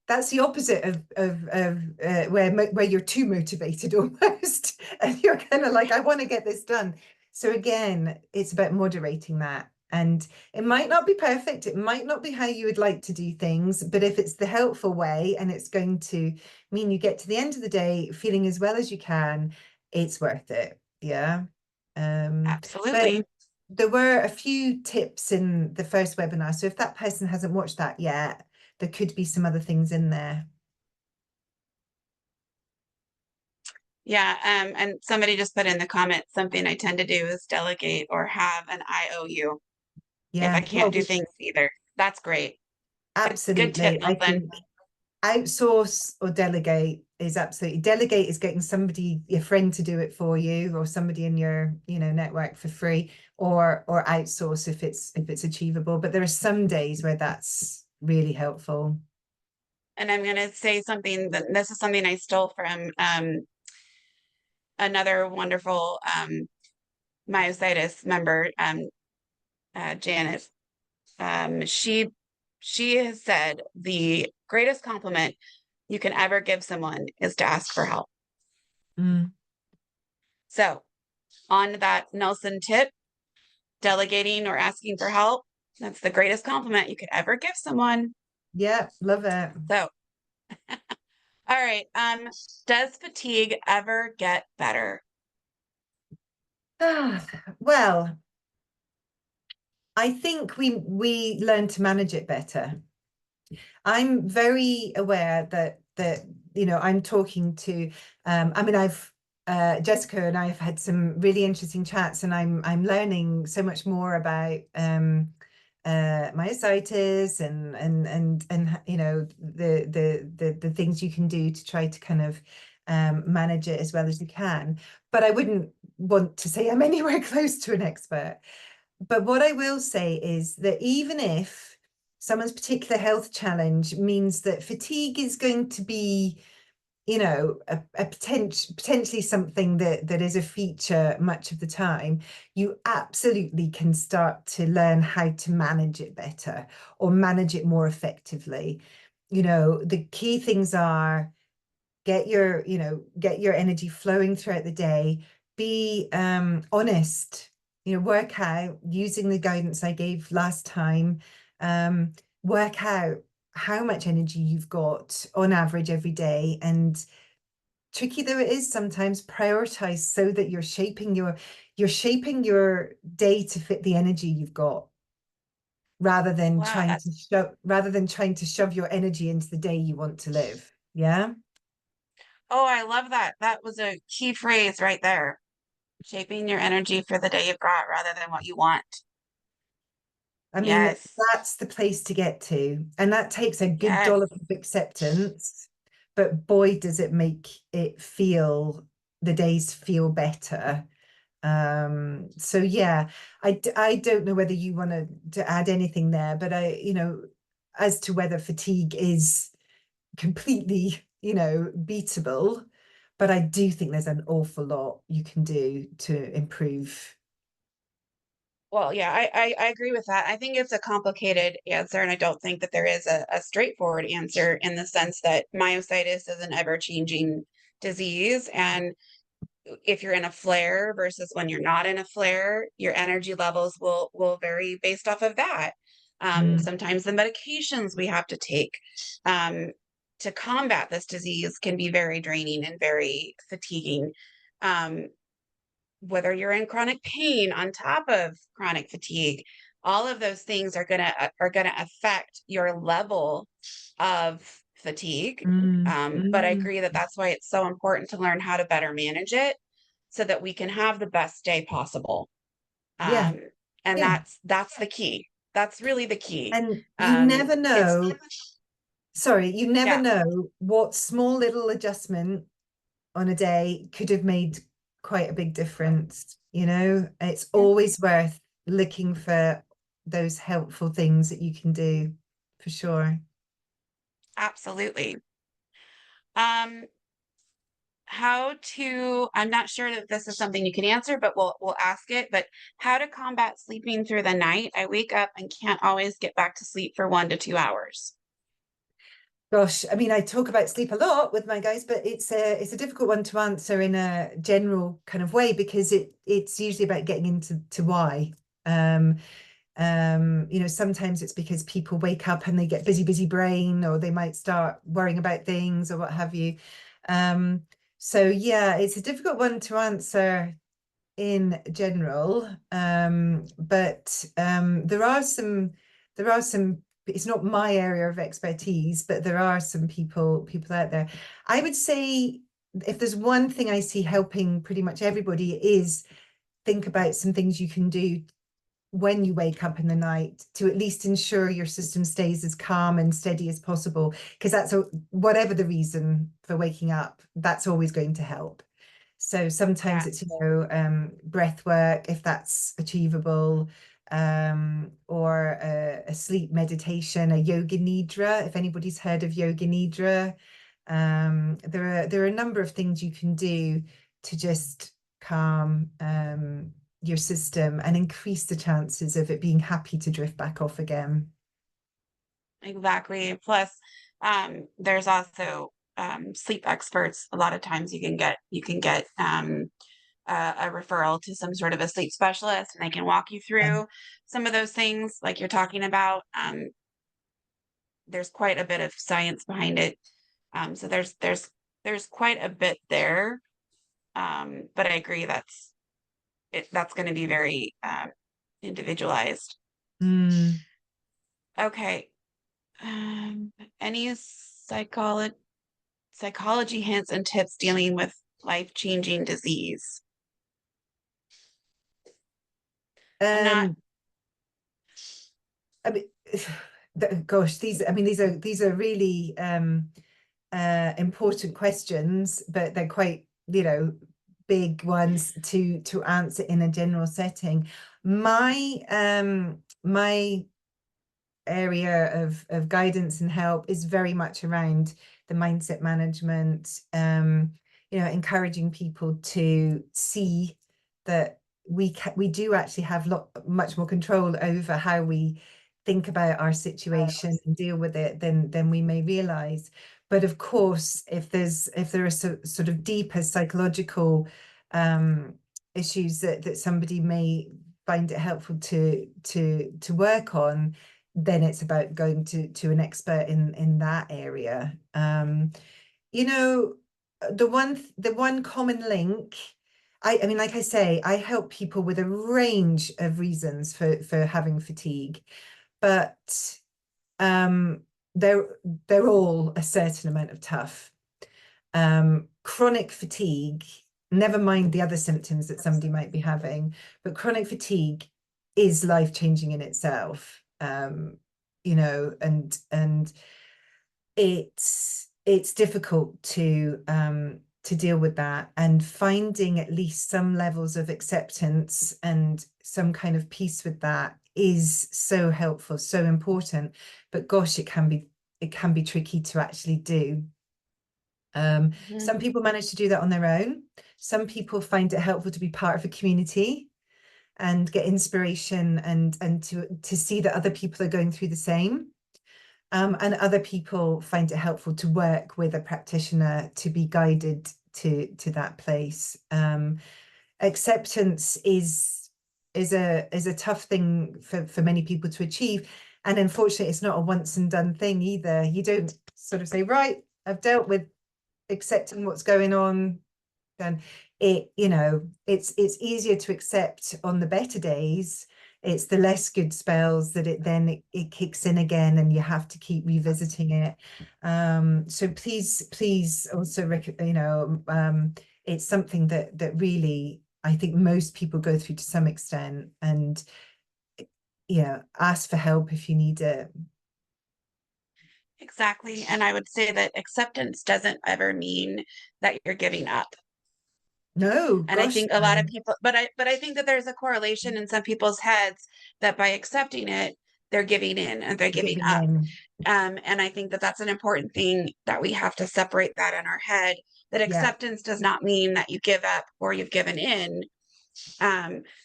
That's the opposite of where you're too motivated almost, and you're kind of like, I want to get this done. So again, it's about moderating that. And it might not be perfect, it might not be how you would like to do things, but if it's the helpful way and it's going to mean you get to the end of the day feeling as well as you can, it's worth it. Yeah. But Absolutely. there were a few tips in the first webinar. So if that person hasn't watched that yet, there could be some other things in there. Yeah. And somebody just put in the comment, something I tend to do is delegate or have an IOU if I Yeah, can't well, do things either. That's great. Good tip, absolutely. I Nelson. think outsource or delegate is absolutely, delegate is getting somebody, your friend, to do it for you, or somebody in your network for free, or outsource if it's achievable. But there are some days where that's really helpful. And I'm going to say something that this is something I stole from another wonderful myositis member, Janice. She has said the greatest compliment you can ever give someone is to ask for help. Mm. So on that Nelson tip, delegating or asking for help, that's the greatest compliment you could ever give someone. Yeah, love it. So all right. Does fatigue ever get better? Well, I think we learn to manage it better. I'm very aware that I'm talking to I mean I've Jessica and I have had some really interesting chats, and I'm learning so much more about myositis and the things you can do to try to kind of manage it as well as you can. But I wouldn't want to say I'm anywhere close to an expert. But what I will say is that even if someone's particular health challenge means that fatigue is going to be, a potentially something that is a feature much of the time, you absolutely can start to learn how to manage it better or manage it more effectively. The key things are get your energy flowing throughout the day, be honest, work out using the guidance I gave last time, work out how much energy you've got on average every day, and tricky though it is sometimes, prioritize so that you're shaping your day to fit the energy you've got, Wow, rather than trying to shove your energy into the day you want to live. Yeah. Oh, I love that. That was a key phrase right there. Shaping your energy for the day you've got rather than what you want. I mean, Yes. that's the place to get to. And that takes a good Yes. dollop of acceptance, but boy, does it make it feel, the days feel better. So yeah, I don't know whether you want to add anything there, but as to whether fatigue is completely, beatable, but I do think there's an awful lot you can do to improve. Well, yeah, I agree with that. I think it's a complicated answer, and I don't think that there is a straightforward answer in the sense that myositis is an ever-changing disease. And if you're in a flare versus when you're not in a flare, your energy levels will vary based off of that. Mm, Sometimes the medications we have to take um, to combat this disease can be very draining and very fatiguing. Um, whether you're in chronic pain on top of chronic fatigue, all of those things are gonna affect your level of fatigue. But I mm, agree that that's why it's so important to learn how to better manage it so that we can have the best day possible. yeah, Um, and yeah. that's the key. That's really the key. And you never It's know, sorry, you never yeah, know what small little adjustment on a day could have made quite a big difference. It's always worth looking for those helpful things that you can do, for sure. absolutely. Um, I'm not sure that this is something you can answer, but we'll ask it. But how to combat sleeping through the night? I wake up and can't always get back to sleep for 1 to 2 hours. Gosh, I mean, I talk about sleep a lot with my guys, but it's a difficult one to answer in a general kind of way because it's usually about getting into why. Um, sometimes it's because people wake up and they get busy brain, or they might start worrying about things or what have you. Um, so yeah, it's a difficult one to answer in general. But there are some, it's not my area of expertise, but there are some people out there. I would say if there's one thing I see helping pretty much everybody is think about some things you can do when you wake up in the night to at least ensure your system stays as calm and steady as possible, because whatever the reason for waking up, that's always going to help. So sometimes Yeah, it's, breath work, if that's achievable, or a sleep meditation, a yoga nidra, if anybody's heard of yoga nidra. There are a number of things you can do to just calm your system and increase the chances of it being happy to drift back off again. exactly. Plus, there's also sleep experts. A lot of times you can get a referral to some sort of a sleep specialist, and they can walk you Yeah. through some of those things like you're talking about. There's quite a bit of science behind it. So there's quite a bit there. But I agree that's going to be very individualized. Mm. Okay. Any psychology hints and tips dealing with life-changing disease? I'm not. Um, I mean, gosh, these are really important questions, but they're quite, big ones to answer in a general setting. My area of guidance and help is very much around the mindset management, encouraging people to see that we do actually have much more control over how we think about our situation and deal with it than we may realize. But of course, if there are sort of deeper psychological um, issues that somebody may find it helpful to work on, then it's about going to an expert in that area. You know, the one common link, I mean, like I say, I help people with a range of reasons for having fatigue, but um, they're they're all a certain amount of tough. chronic fatigue, never mind the other symptoms that somebody might be having, but chronic fatigue is life-changing in itself. You know, and it's difficult to deal with that, and finding at least some levels of acceptance and some kind of peace with that is so helpful, so important. But gosh, it can be tricky to actually do. Some people manage to do that on their own. Some people find it helpful to be part of a community and get inspiration and to see that other people are going through the same. And other people find it helpful to work with a practitioner to be guided to that place. Acceptance is a tough thing for many people to achieve. And unfortunately, it's not a once and done thing either. You don't sort of say, right, I've dealt with accepting what's going on, then it's easier to accept on the better days. It's the less good spells that it kicks in again, and you have to keep revisiting it. So please also it's something that really I think most people go through to some extent, and ask for help if you need it. Exactly. And I would say that acceptance doesn't ever mean that you're giving up. No, And I gosh, think a lot no. of people, but I think that there's a correlation in some people's heads that by accepting it, they're giving in and they're giving Giving up. in. And I think that that's an important thing that we have to separate that in our head, that Yeah, acceptance does not mean that you give up or you've given in.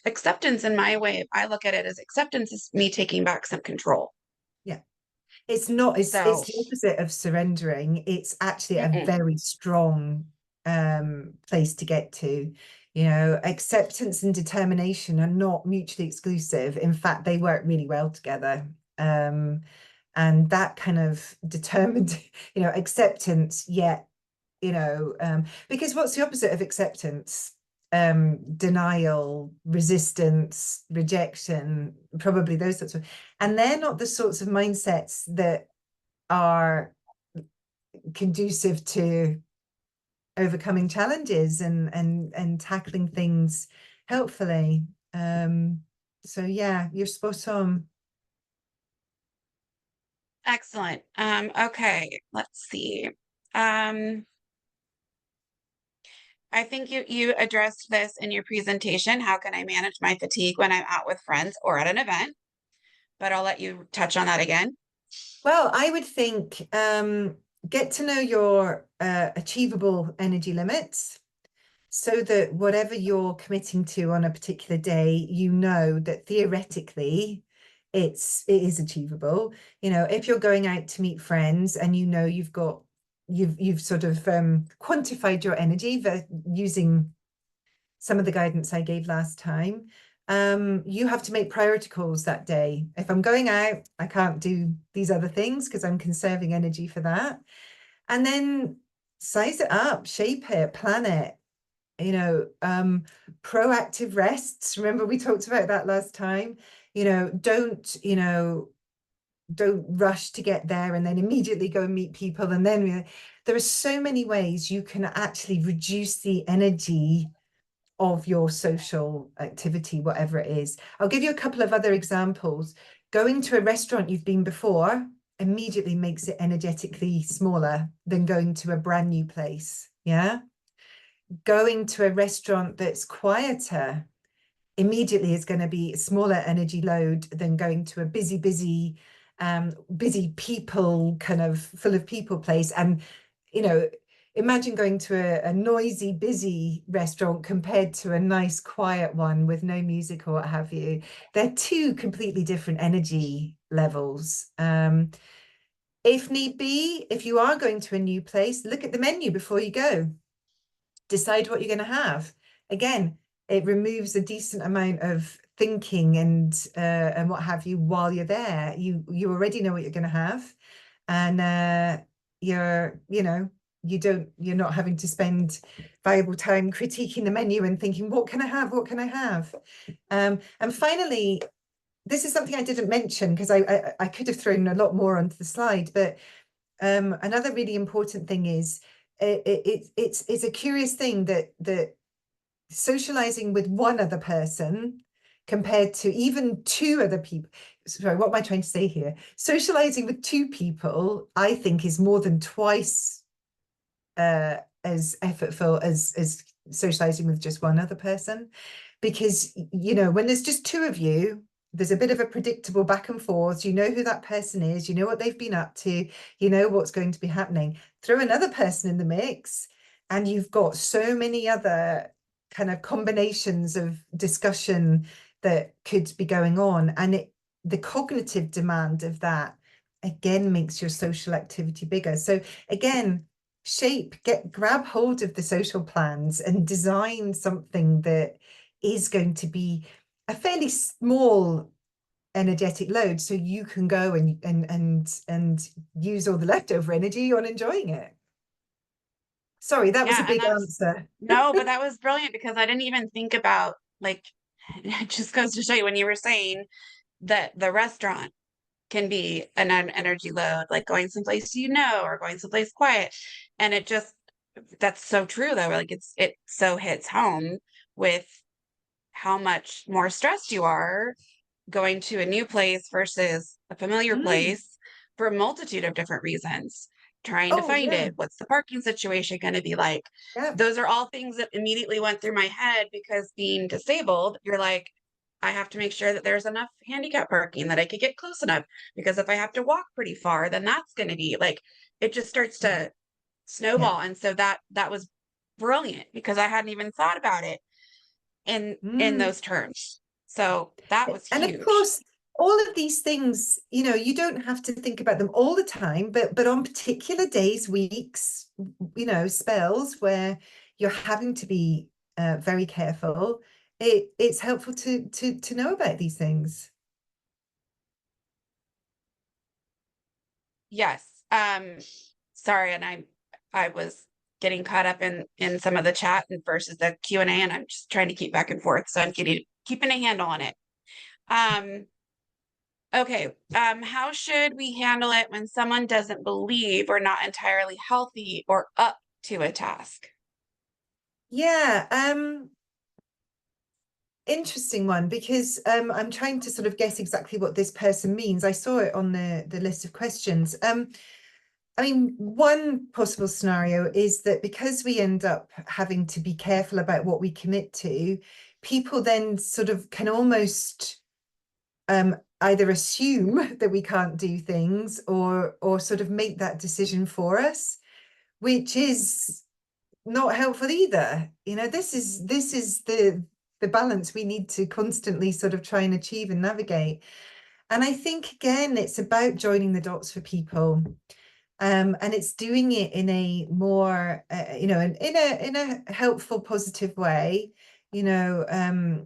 Acceptance, in my way, I look at it as acceptance is me taking back some control. yeah. It's not, it's So, the opposite of surrendering. It's actually a mm-mm. very strong place to get to. Acceptance and determination are not mutually exclusive. In fact, they work really well together. And that kind of determined, acceptance, yet, because what's the opposite of acceptance? Denial, resistance, rejection, probably those sorts of, and they're not the sorts of mindsets that are conducive to overcoming challenges and tackling things helpfully. So yeah, you're spot on. Excellent. Okay, let's see. Um, I think you addressed this in your presentation. How can I manage my fatigue when I'm out with friends or at an event? But I'll let you touch on that again. Well, I would think get to know your achievable energy limits, so that whatever you're committing to on a particular day, you know that theoretically it is achievable. If you're going out to meet friends and you've sort of quantified your energy using some of the guidance I gave last time, you have to make priority calls that day. If I'm going out, I can't do these other things because I'm conserving energy for that. And then size it up, shape it, plan it. Proactive rests. Remember, we talked about that last time. Don't rush to get there and then immediately go and meet people. And then there are so many ways you can actually reduce the energy of your social activity, whatever it is. I'll give you a couple of other examples. Going to a restaurant you've been before immediately makes it energetically smaller than going to a brand new place. Yeah. Going to a restaurant that's quieter immediately is going to be a smaller energy load than going to a busy people, kind of full of people place. And imagine going to a noisy, busy restaurant compared to a nice, quiet one with no music or what have you. They're two completely different energy levels. If need be, if you are going to a new place, look at the menu before you go. Decide what you're going to have. Again, it removes a decent amount of thinking and what have you while you're there. You already know what you're going to have, and you're not having to spend valuable time critiquing the menu and thinking, what can I have? What can I have? And finally, this is something I didn't mention because I could have thrown a lot more onto the slide, but another really important thing is it's a curious thing that socializing with one other person compared to even two other people. Sorry, what am I trying to say here? Socializing with two people, I think, is more than twice as effortful as socializing with just one other person, because when there's just two of you, there's a bit of a predictable back and forth. You know who that person is, you know what they've been up to, you know what's going to be happening. Throw another person in the mix and you've got so many other kind of combinations of discussion that could be going on, and the cognitive demand of that again makes your social activity bigger. So again, grab hold of the social plans and design something that is going to be a fairly small energetic load, so you can go and use all the leftover energy on enjoying it. Sorry, that was a Yeah, and big that's answer. no, but that was brilliant because I didn't even think about, like, it just goes to show you when you were saying that the restaurant can be an energy load, like going someplace or going someplace quiet. And that's so true though. Like it so hits home with how much more stressed you are going to a new place versus a familiar Mm. place for a multitude of different reasons, trying to Oh find yeah, it. What's the parking situation going to be like? yeah. Those are all things that immediately went through my head because being disabled, you're like, I have to make sure that there's enough handicap parking that I could get close enough because if I have to walk pretty far, then that's going to be like, it just starts Yeah, to yeah. snowball. And so that was brilliant because I hadn't even thought about it in Mm. those terms. So that was And of huge. course, all of these things, you don't have to think about them all the time, but on particular days, weeks, spells where you're having to be very careful, it's helpful to know about these things. Yes. Sorry, and I was getting caught up in some of the chat and versus the Q&A, and I'm just trying to keep back and forth. So I'm keeping a handle on it. Um, okay. How should we handle it when someone doesn't believe we're not entirely healthy or up to a task? Yeah, interesting one, because I'm trying to sort of guess exactly what this person means. I saw it on the list of questions. I mean, one possible scenario is that because we end up having to be careful about what we commit to, people then sort of can almost either assume that we can't do things or sort of make that decision for us, which is not helpful either. This is the balance we need to constantly sort of try and achieve and navigate. And I think again, it's about joining the dots for people. And it's doing it in a more, in a helpful, positive way. You know,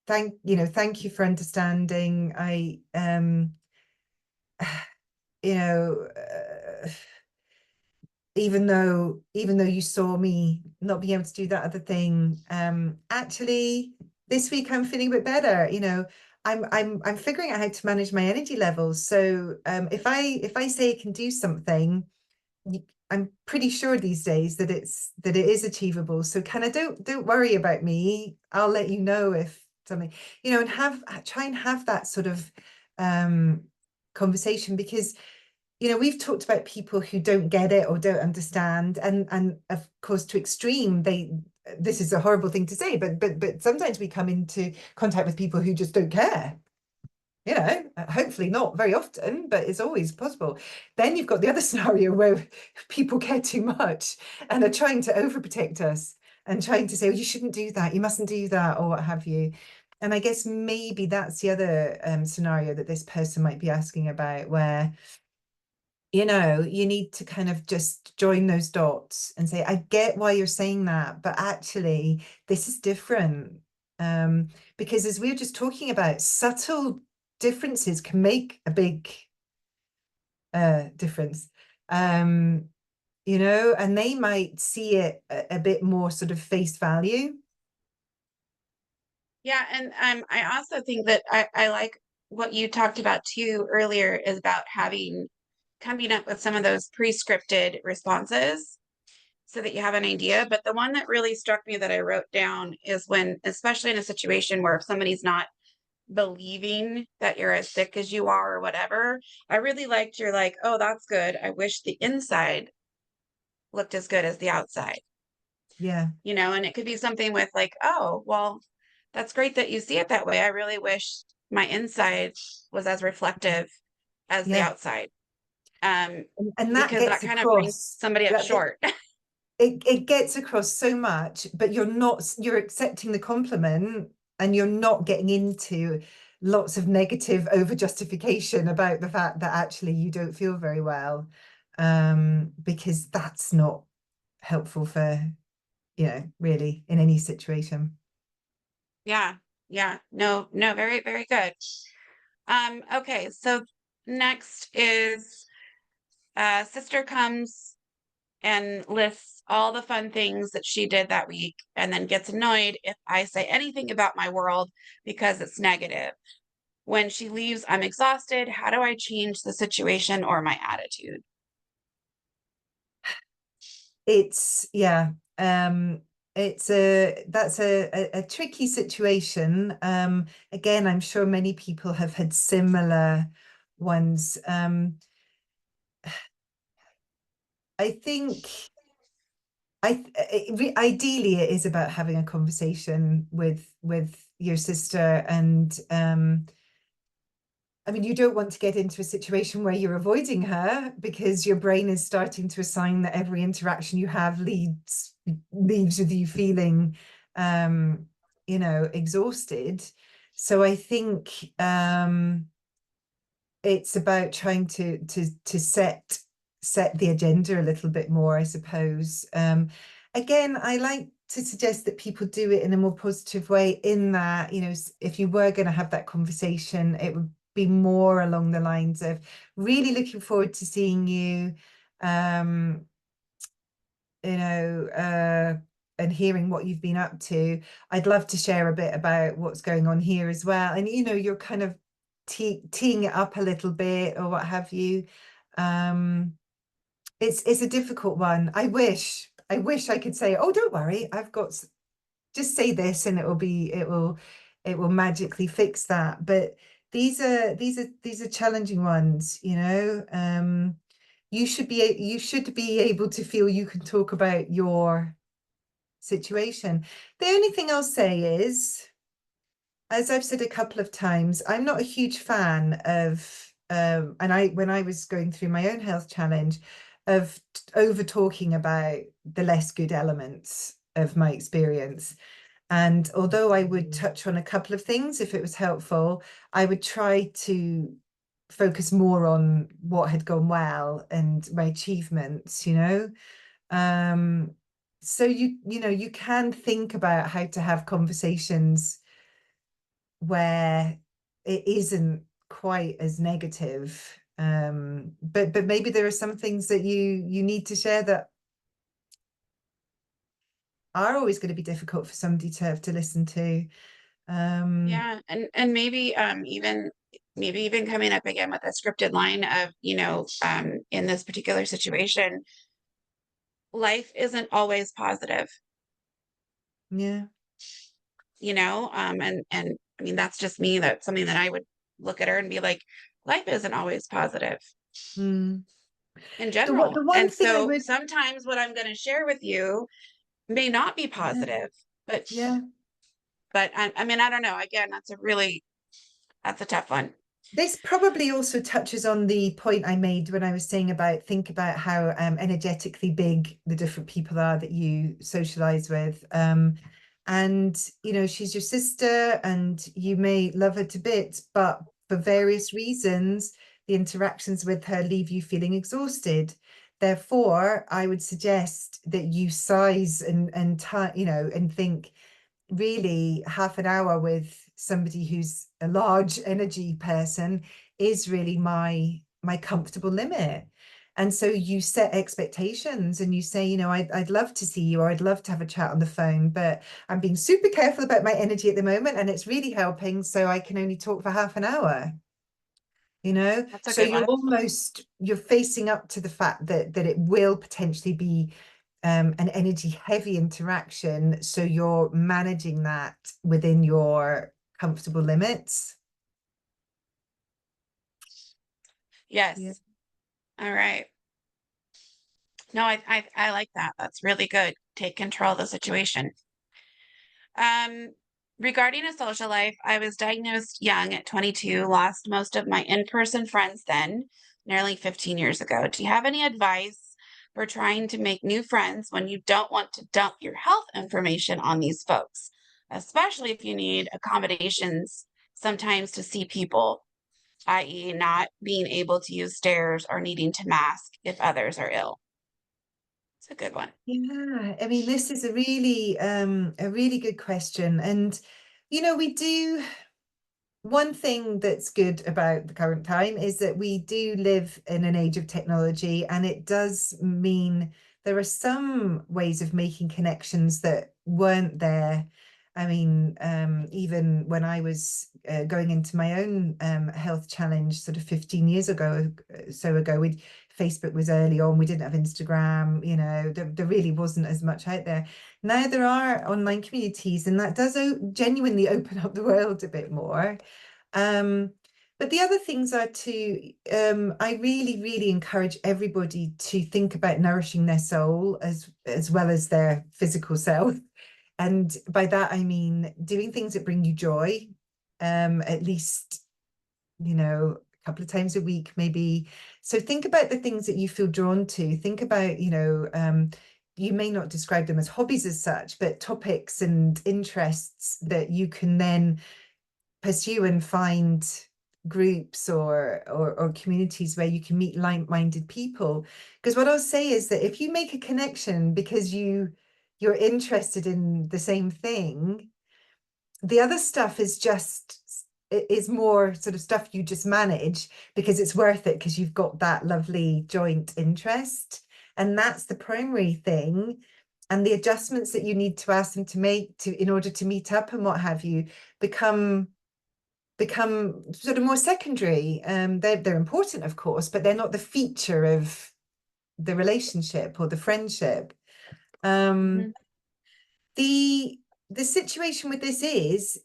thank you for understanding. You know, even though you saw me not being able to do that other thing, actually this week I'm feeling a bit better. I'm figuring out how to manage my energy levels. So if I say I can do something, I'm pretty sure these days that it is achievable. So don't worry about me. I'll let you know if something, and try and have that sort of conversation, because we've talked about people who don't get it or don't understand, and of course to extreme, this is a horrible thing to say, but sometimes we come into contact with people who just don't care. Hopefully not very often, but it's always possible. Then you've got the other scenario where people care too much and are trying to overprotect us and trying to say, well, you shouldn't do that, you mustn't do that, or what have you. And I guess maybe that's the other scenario that this person might be asking about, where you need to kind of just join those dots and say, I get why you're saying that, but actually this is different. Because as we were just talking about, subtle differences can make a big difference. And they might see it a bit more sort of face value. Yeah, and I also think that I like what you talked about too earlier is about coming up with some of those pre-scripted responses so that you have an idea. But the one that really struck me that I wrote down is when, especially in a situation where if somebody's not believing that you're as sick as you are or whatever, I really liked your like, oh, that's good. I wish the inside looked as good as the outside, Yeah. and it could be something with like, oh, well, that's great that you see it that way. I really wish my inside was as reflective as the Yeah. outside. And that Because that gets kind of brings across somebody up that short. it gets across so much, but you're accepting the compliment and you're not getting into lots of negative over justification about the fact that actually you don't feel very well, because that's not helpful for, really in any situation. Yeah. Yeah. No, no, very, very good. Okay, so next is sister comes and lists all the fun things that she did that week and then gets annoyed if I say anything about my world because it's negative. When she leaves, I'm exhausted. How do I change the situation or my attitude? It's yeah. It's a tricky situation. Again, I'm sure many people have had similar ones. I think ideally it is about having a conversation with your sister, and I mean, you don't want to get into a situation where you're avoiding her because your brain is starting to assign that every interaction you have leaves with you feeling, exhausted. So I think it's about trying to set the agenda a little bit more, I suppose. Again, I like to suggest that people do it in a more positive way, in that, if you were going to have that conversation, it would be more along the lines of really looking forward to seeing you, um, and hearing what you've been up to. I'd love to share a bit about what's going on here as well. And, you're kind of teeing it up a little bit or what have you. It's a difficult one. I wish I could say, oh, don't worry, just say this and it will magically fix that. But these are challenging ones, you should be able to feel you can talk about your situation. The only thing I'll say is, as I've said a couple of times, I'm not a huge fan of, and when I was going through my own health challenge, of over talking about the less good elements of my experience. And although I would touch on a couple of things if it was helpful, I would try to focus more on what had gone well and my achievements, Um, so you can think about how to have conversations where it isn't quite as negative. But maybe there are some things that you need to share that are always going to be difficult for somebody to have to listen to. Yeah, and maybe even coming up again with a scripted line of, in this particular situation, life isn't always positive, Yeah. and I mean that's just me. That's something that I would look at her and be like, life isn't always positive Mm. in The general. one And thing I so would, sometimes what I'm going to share with you may not be yeah, positive, but yeah. I mean, I don't know. Again, that's a tough one. This probably also touches on the point I made when I was saying about think about how energetically big the different people are that you socialize with. And she's your sister and you may love her to bits, but for various reasons, the interactions with her leave you feeling exhausted. Therefore, I would suggest that you size and think, really, half an hour with somebody who's a large energy person is really my comfortable limit. And so you set expectations and you say, I'd love to see you, or I'd love to have a chat on the phone, but I'm being super careful about my energy at the moment and it's really helping, so I can only talk for half an hour. That's a So good one. you're facing up to the fact that it will potentially be an energy heavy interaction, so you're managing that within your comfortable limits. Yeah. Yes. All right. No, I like that. That's really good. Take control of the situation. Um, Regarding a social life, I was diagnosed young at 22, lost most of my in-person friends then, nearly 15 years ago. Do you have any advice for trying to make new friends when you don't want to dump your health information on these folks, especially if you need accommodations sometimes to see people, i.e., not being able to use stairs or needing to mask if others are ill? It's a good one. Yeah, I mean, this is a really good question. And we do. One thing that's good about the current time is that we do live in an age of technology, and it does mean there are some ways of making connections that weren't there. I mean, even when I was going into my own health challenge sort of 15 years ago, Facebook was early on. We didn't have Instagram, there really wasn't as much out there. Now there are online communities, and that does genuinely open up the world a bit more. But the other things are I really, really encourage everybody to think about nourishing their soul as well as their physical self. And by that, I mean doing things that bring you joy, at least, a couple of times a week, maybe. So think about the things that you feel drawn to. Think about, you may not describe them as hobbies as such, but topics and interests that you can then pursue and find groups or communities where you can meet like-minded people. Because what I'll say is that if you make a connection because you're interested in the same thing, the other stuff is more sort of stuff you just manage because it's worth it, because you've got that lovely joint interest, and that's the primary thing. And the adjustments that you need to ask them to make in order to meet up and what have you become sort of more secondary. They're important, of course, but they're not the feature of the relationship or the friendship. Um, Mhm. the situation with this is,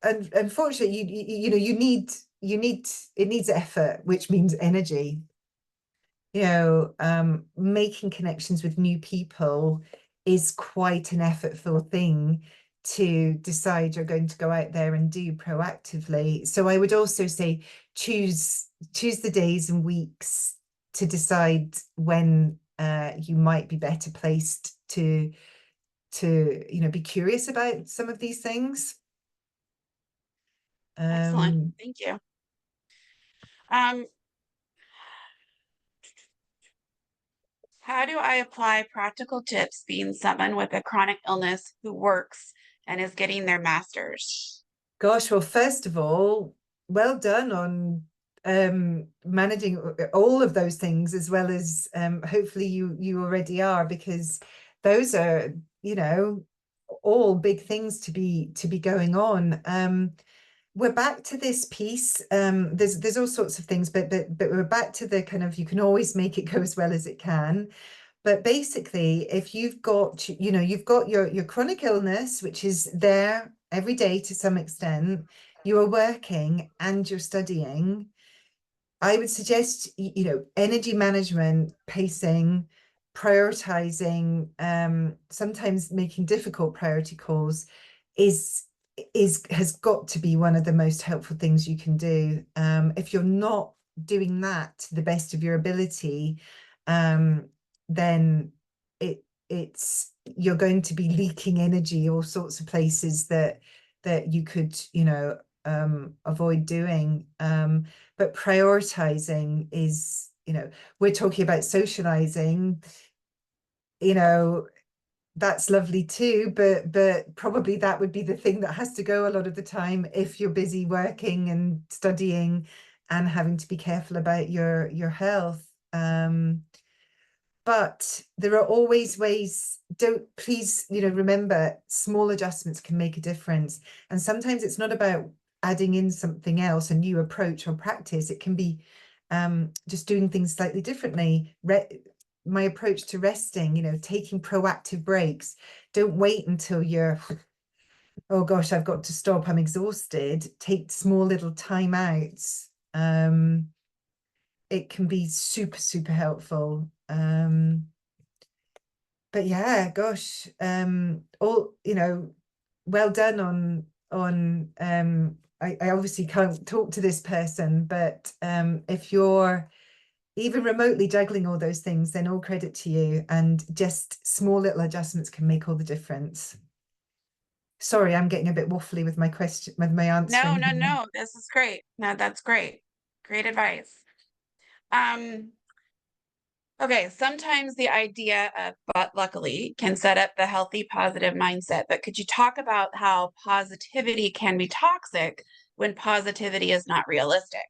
unfortunately, you need it needs effort, which means energy. Making connections with new people is quite an effortful thing to decide you're going to go out there and do proactively. So I would also say choose the days and weeks to decide when you might be better placed to be curious about some of these things. Excellent. Um, Thank you. Um, how do I apply practical tips being someone with a chronic illness who works and is getting their master's? Gosh, well, first of all, well done on managing all of those things, as well as hopefully you already are, because those are, all big things to be going on. We're back to this piece. There's all sorts of things, but we're back to the kind of, you can always make it go as well as it can. But basically, if you've got your chronic illness, which is there every day to some extent, you are working and you're studying, I would suggest, energy management, pacing, prioritizing, sometimes making difficult priority calls is has got to be one of the most helpful things you can do. If you're not doing that to the best of your ability, then it's you're going to be leaking energy all sorts of places that you could, avoid doing. But prioritizing is, we're talking about socializing, that's lovely too, but probably that would be the thing that has to go a lot of the time if you're busy working and studying and having to be careful about your health. But there are always ways. Don't Please, remember, small adjustments can make a difference. And sometimes it's not about adding in something else, a new approach or practice. It can be just doing things slightly differently. my approach to resting, taking proactive breaks. Don't wait until you're, oh gosh, I've got to stop, I'm exhausted. Take small little time outs. It can be super, super helpful. But yeah, gosh, all, well done on I obviously can't talk to this person, but if you're even remotely juggling all those things, then all credit to you. And just small little adjustments can make all the difference. Sorry, I'm getting a bit waffly with my question, with my No, answering no, here. no. This is great. No, that's great. Great advice. Um, okay, sometimes the idea of but luckily can set up the healthy, positive mindset. But could you talk about how positivity can be toxic when positivity is not realistic?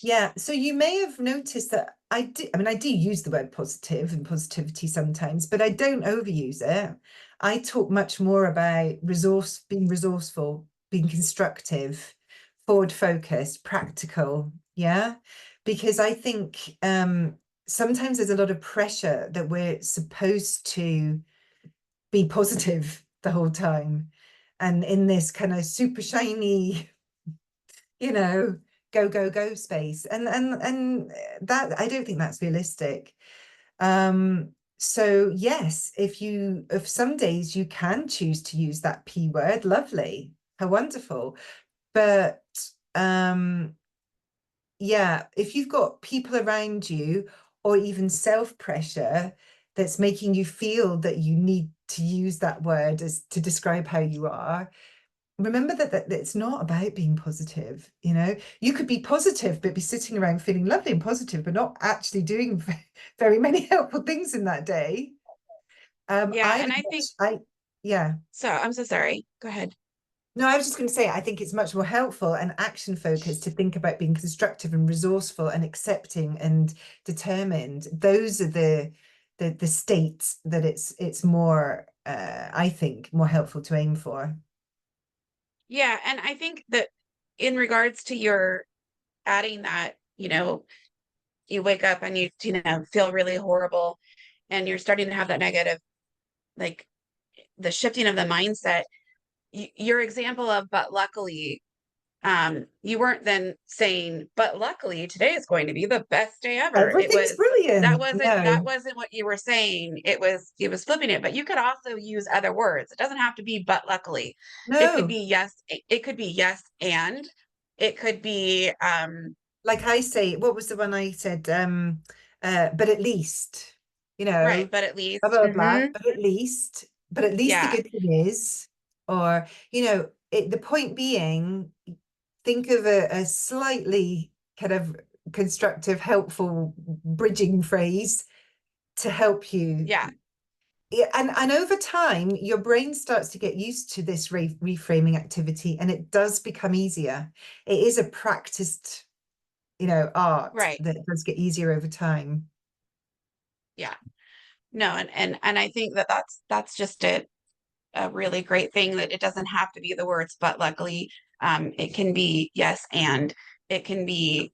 Yeah, so you may have noticed that I do use the word positive and positivity sometimes, but I don't overuse it. I talk much more about being resourceful, being constructive, forward focused, practical. Yeah. Because I think sometimes there's a lot of pressure that we're supposed to be positive the whole time. And in this kind of super shiny, you know, go, go, go space. And that, I don't think that's realistic. So yes, if some days you can choose to use that P word, lovely, how wonderful. But um yeah, if you've got people around you or even self pressure that's making you feel that you need to use that word as to describe how you are, remember that it's not about being positive. You could be positive but be sitting around feeling lovely and positive but not actually doing very many helpful things in that day. Yeah, I and would I think yeah. so. I'm so sorry. Go ahead. No, I was just going to say, I think it's much more helpful and action focused to think about being constructive and resourceful and accepting and determined. Those are the states that it's more I think more helpful to aim for. Yeah, and I think that in regards to your adding that, you wake up and you feel really horrible and you're starting to have that negative, like the shifting of the mindset. Your example of but luckily, you weren't then saying but luckily today is going to be the best day ever. It Everything's was that brilliant. wasn't that No, wasn't what you were saying. It was flipping it, but you could also use other words. It doesn't have to be but luckily. It could no. be yes, it could be yes and it could be Like I say, what was the one I said? But at least, you right, know, but at blah least blah blah. But at least the yeah, good thing is, or the point being, think of a slightly kind of constructive, helpful bridging phrase to help you. yeah, Yeah, and over time, your brain starts to get used to this reframing activity, and it does become easier. It is a practiced art right. that does get easier over time. Yeah. No, and I think that that's just a really great thing that it doesn't have to be the words, but luckily, it can be yes, and it can be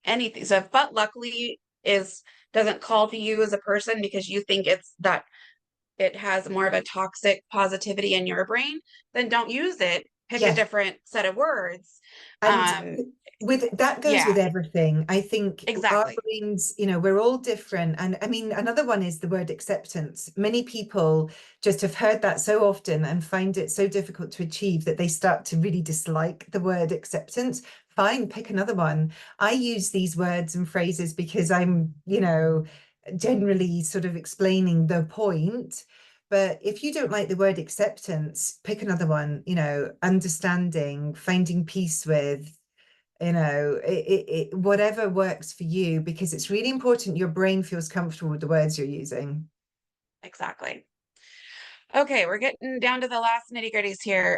anything. So if but luckily is doesn't call to you as a person because you think it's that it has more of a toxic positivity in your brain, then don't use it. Pick a Yeah. different set of words. And Um, with that goes with yeah, everything. I think our exactly. brains, we're all different. And I mean, another one is the word acceptance. Many people just have heard that so often and find it so difficult to achieve that they start to really dislike the word acceptance. Fine, pick another one. I use these words and phrases because I'm, generally sort of explaining the point. But if you don't like the word acceptance, pick another one, understanding, finding peace with, whatever works for you, because it's really important your brain feels comfortable with the words you're using. Exactly. Okay, we're getting down to the last nitty gritties here.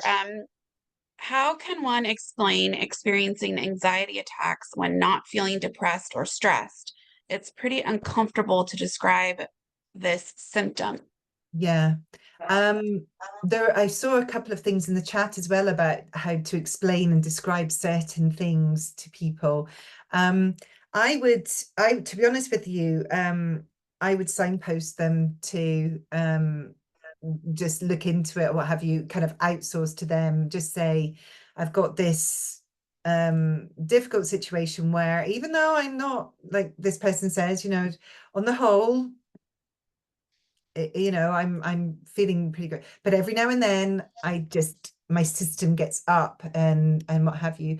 How can one explain experiencing anxiety attacks when not feeling depressed or stressed? It's pretty uncomfortable to describe this symptom. Yeah. Um, I saw a couple of things in the chat as well about how to explain and describe certain things to people. Um, to be honest with you, I would signpost them to just look into it or what have you, kind of outsource to them, just say, I've got this difficult situation where even though I'm not, like this person says, on the whole, I'm feeling pretty good, but every now and then my system gets up and what have you.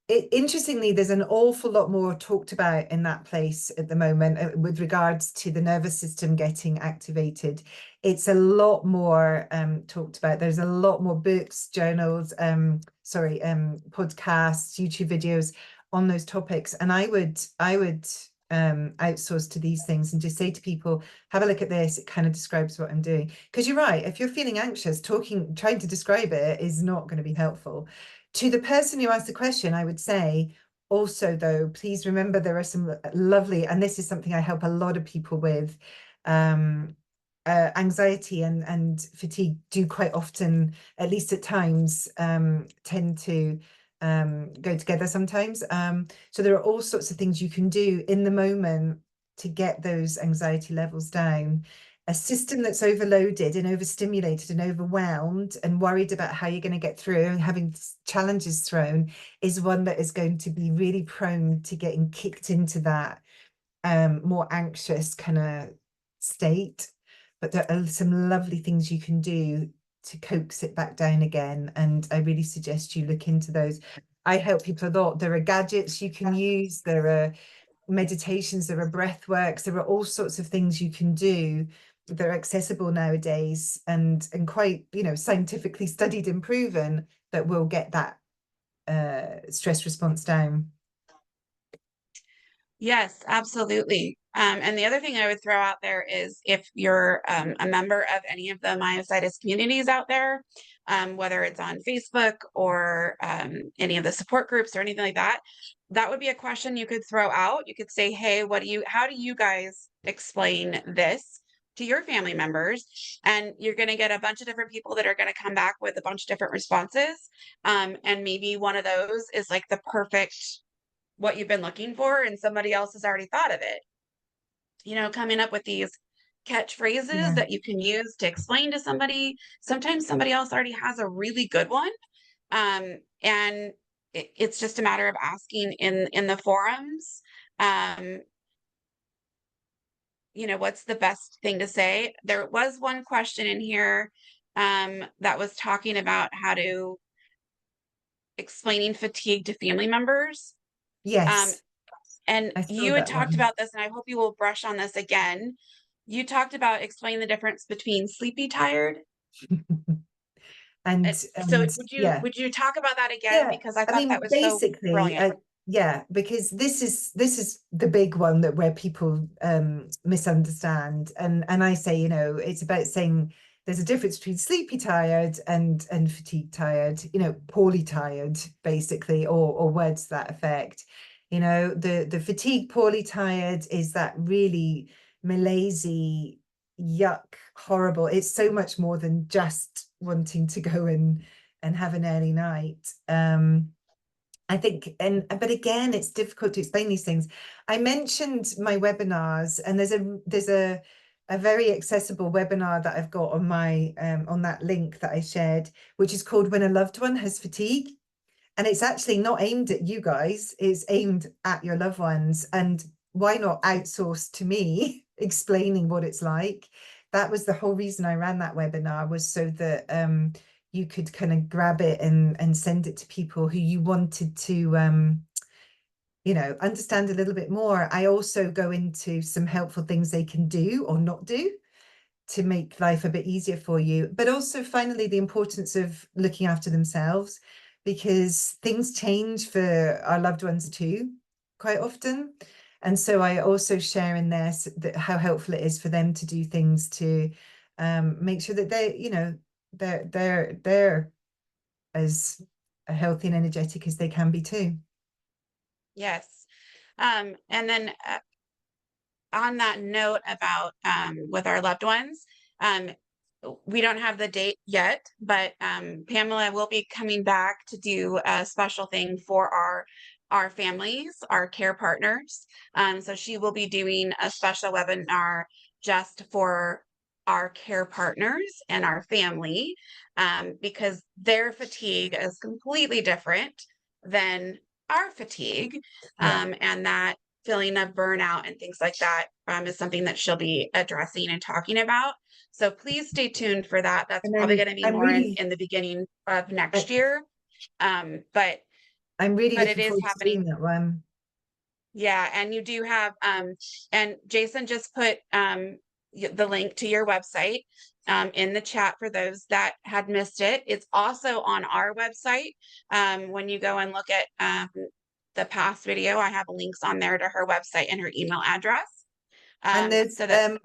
Interestingly, there's an awful lot more talked about in that place at the moment with regards to the nervous system getting activated. It's a lot more talked about. There's a lot more books, journals, podcasts, YouTube videos on those topics. And I would outsource to these things and just say to people, have a look at this. It kind of describes what I'm doing. Because you're right, if you're feeling anxious, trying to describe it is not going to be helpful. To the person who asked the question, I would say, also, though, please remember there are some lovely, and this is something I help a lot of people with, anxiety and fatigue do quite often, at least at times, tend to go together sometimes. So there are all sorts of things you can do in the moment to get those anxiety levels down. A system that's overloaded and overstimulated and overwhelmed and worried about how you're going to get through and having challenges thrown is one that is going to be really prone to getting kicked into that more anxious kind of state. But there are some lovely things you can do to coax it back down again. And I really suggest you look into those. I help people a lot. There are gadgets you can use. There are meditations, there are breath works, there are all sorts of things you can do that are accessible nowadays and quite, scientifically studied and proven that will get that stress response down. Yes, absolutely. And the other thing I would throw out there is if you're a member of any of the myositis communities out there, whether it's on Facebook or any of the support groups or anything like that, that would be a question you could throw out. You could say, hey, how do you guys explain this to your family members? And you're going to get a bunch of different people that are going to come back with a bunch of different responses. And maybe one of those is like the perfect what you've been looking for and somebody else has already thought of it. Coming up with these catchphrases Yeah. that you can use to explain to somebody. Sometimes somebody else already has a really good one. And it's just a matter of asking in the forums, what's the best thing to say? There was one question in here that was talking about how to explaining fatigue to family members. Um, Yes, And I saw you had that talked one. about this, and I hope you will brush on this again. You talked about explaining the difference between sleepy tired. and So and would you yeah. would you talk about that again? Yeah, Because I I thought that mean, was so basically, brilliant. yeah, because this is the big one that where people misunderstand, and I say, it's about saying there's a difference between sleepy tired and fatigue tired, poorly tired, basically, or words to that effect. The fatigue poorly tired is that really malaisey, yuck, horrible. It's so much more than just wanting to go and have an early night. I think, but again, it's difficult to explain these things. I mentioned my webinars, and there's a very accessible webinar that I've got on that link that I shared, which is called When a Loved One Has Fatigue. And it's actually not aimed at you guys, it's aimed at your loved ones. And why not outsource to me explaining what it's like? That was the whole reason I ran that webinar, was so that you could kind of grab it and send it to people who you wanted to understand a little bit more. I also go into some helpful things they can do or not do to make life a bit easier for you. But also, finally, the importance of looking after themselves, because things change for our loved ones too, quite often. And so I also share in there how helpful it is for them to do things to make sure that they're as healthy and energetic as they can be too. Yes. And then on that note about with our loved ones, um, we don't have the date yet, but Pamela will be coming back to do a special thing for our our families, our care partners. So she will be doing a special webinar just for our care partners and our family, because their fatigue is completely different than our fatigue. Yeah. And that feeling of burnout and things like that is something that she'll be addressing and talking about. So please stay tuned for that. That's And probably going to be I'm more really, in the beginning of next I, year. Um, but I'm really but it looking is forward to happening. seeing that one. Yeah, and you do have and Jason just put the link to your website in the chat for those that had missed it. It's also on our website. When you go and look at the past video, I have links on there to her website and her email address. And So that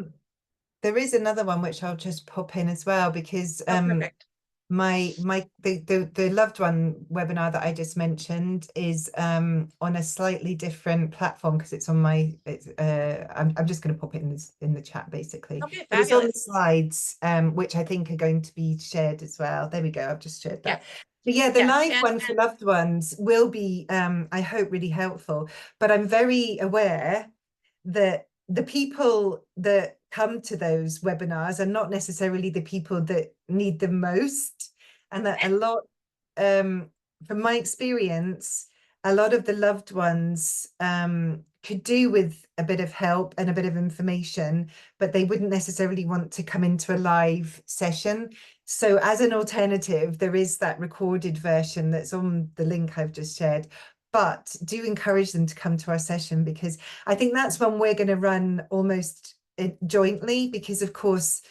there is another one which I'll just pop in as well, because oh, perfect. the loved one webinar that I just mentioned is on a slightly different platform, because it's on my I'm just going to pop it in the chat basically, Okay, but it's on the fabulous. slides which I think are going to be shared as well. There we go, I've just shared that. Yes, But yeah, the yes, live one for loved ones will be I hope really helpful, but I'm very aware that the people that come to those webinars are not necessarily the people that need them most. And that a lot, from my experience, a lot of the loved ones could do with a bit of help and a bit of information, but they wouldn't necessarily want to come into a live session. So as an alternative, there is that recorded version that's on the link I've just shared. But do encourage them to come to our session, because I think that's when we're going to run almost jointly, because of course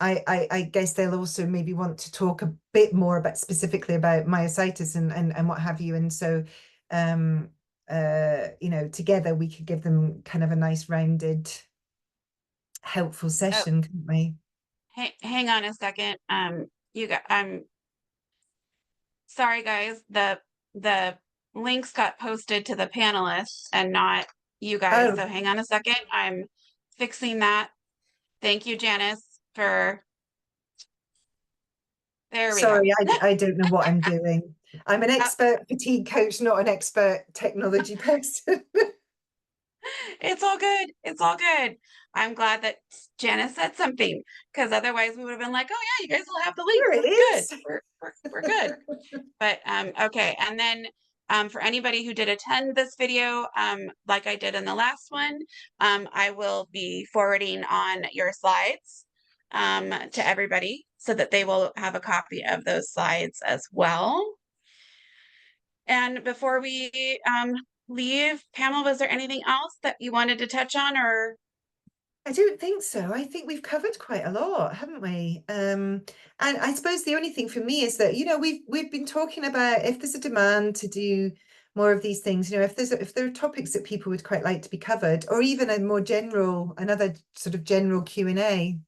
I guess they'll also maybe want to talk a bit more about specifically about myositis and what have you. And so you know, together we could give them kind of a nice rounded helpful oh, session, couldn't we? hang on a second. You got I'm sorry, guys. The links got posted to the panelists and not you guys. Oh, So hang on a second. I'm fixing that. Thank you, Janice, for there we go. sorry, I don't know what I'm doing. I'm an Uh, expert fatigue coach, not an expert technology person. it's all good. It's all good. I'm glad that Janice said something, because otherwise we would have been like, oh yeah, you guys will have the links. There it We're good. is. We're good. But okay. And then for anybody who did attend this video, like I did in the last one, I will be forwarding on your slides to everybody so that they will have a copy of those slides as well. And before we leave, Pamela, was there anything else that you wanted to touch on, or? I don't think so. I think we've covered quite a lot, haven't we? And I suppose the only thing for me is that, you know, we've been talking about if there's a demand to do more of these things, you know, if there are topics that people would quite like to be covered, or even a more general, another sort of general Q&A,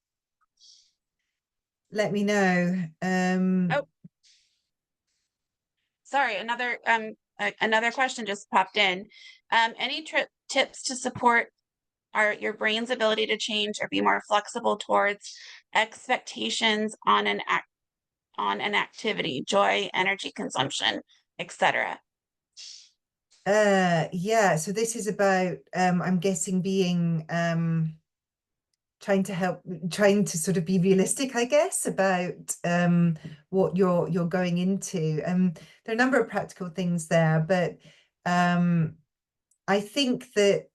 let me know. Oh, sorry, another question just popped in. Any tips to support your brain's ability to change or be more flexible towards expectations on an activity, joy, energy consumption, etc.? Yeah, so this is about I'm guessing being trying to sort of be realistic, I guess, about what you're going into. There are a number of practical things there, but I think that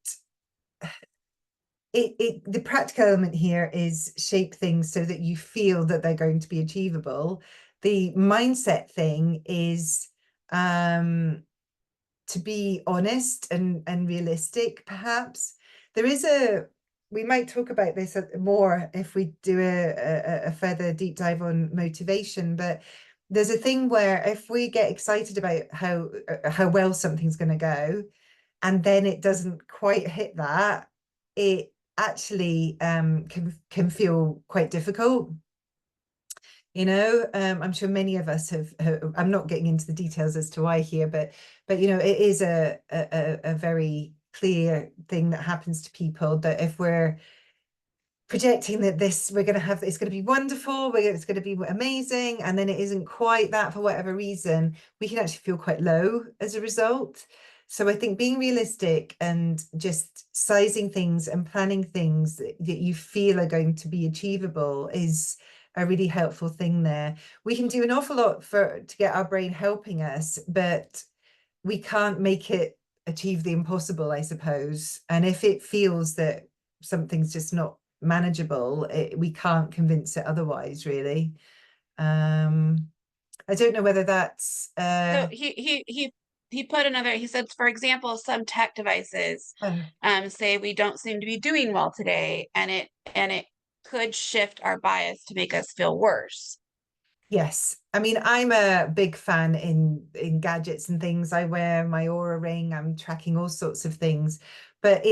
the practical element here is shape things so that you feel that they're going to be achievable. The mindset thing is to be honest and realistic, perhaps. There is we might talk about this more if we do a further deep dive on motivation, but there's a thing where if we get excited about how well something's going to go, and then it doesn't quite hit that, it actually can feel quite difficult. You know, I'm sure many of us have I'm not getting into the details as to why here, but you know, it is a very clear thing that happens to people, that if we're projecting that we're going to have, it's going to be wonderful, it's going to be amazing, and then it isn't quite that for whatever reason, we can actually feel quite low as a result. So I think being realistic and just sizing things and planning things that you feel are going to be achievable is a really helpful thing there. We can do an awful lot to get our brain helping us, but we can't make it achieve the impossible, I suppose. And if it feels that something's just not manageable, we can't convince it otherwise, really. I don't know whether that's So he put another, he said, for example, some tech devices oh, say we don't seem to be doing well today, and it could shift our bias to make us feel worse. yes. I mean, I'm a big fan in gadgets and things. I wear my Aura ring. I'm tracking all sorts of things. But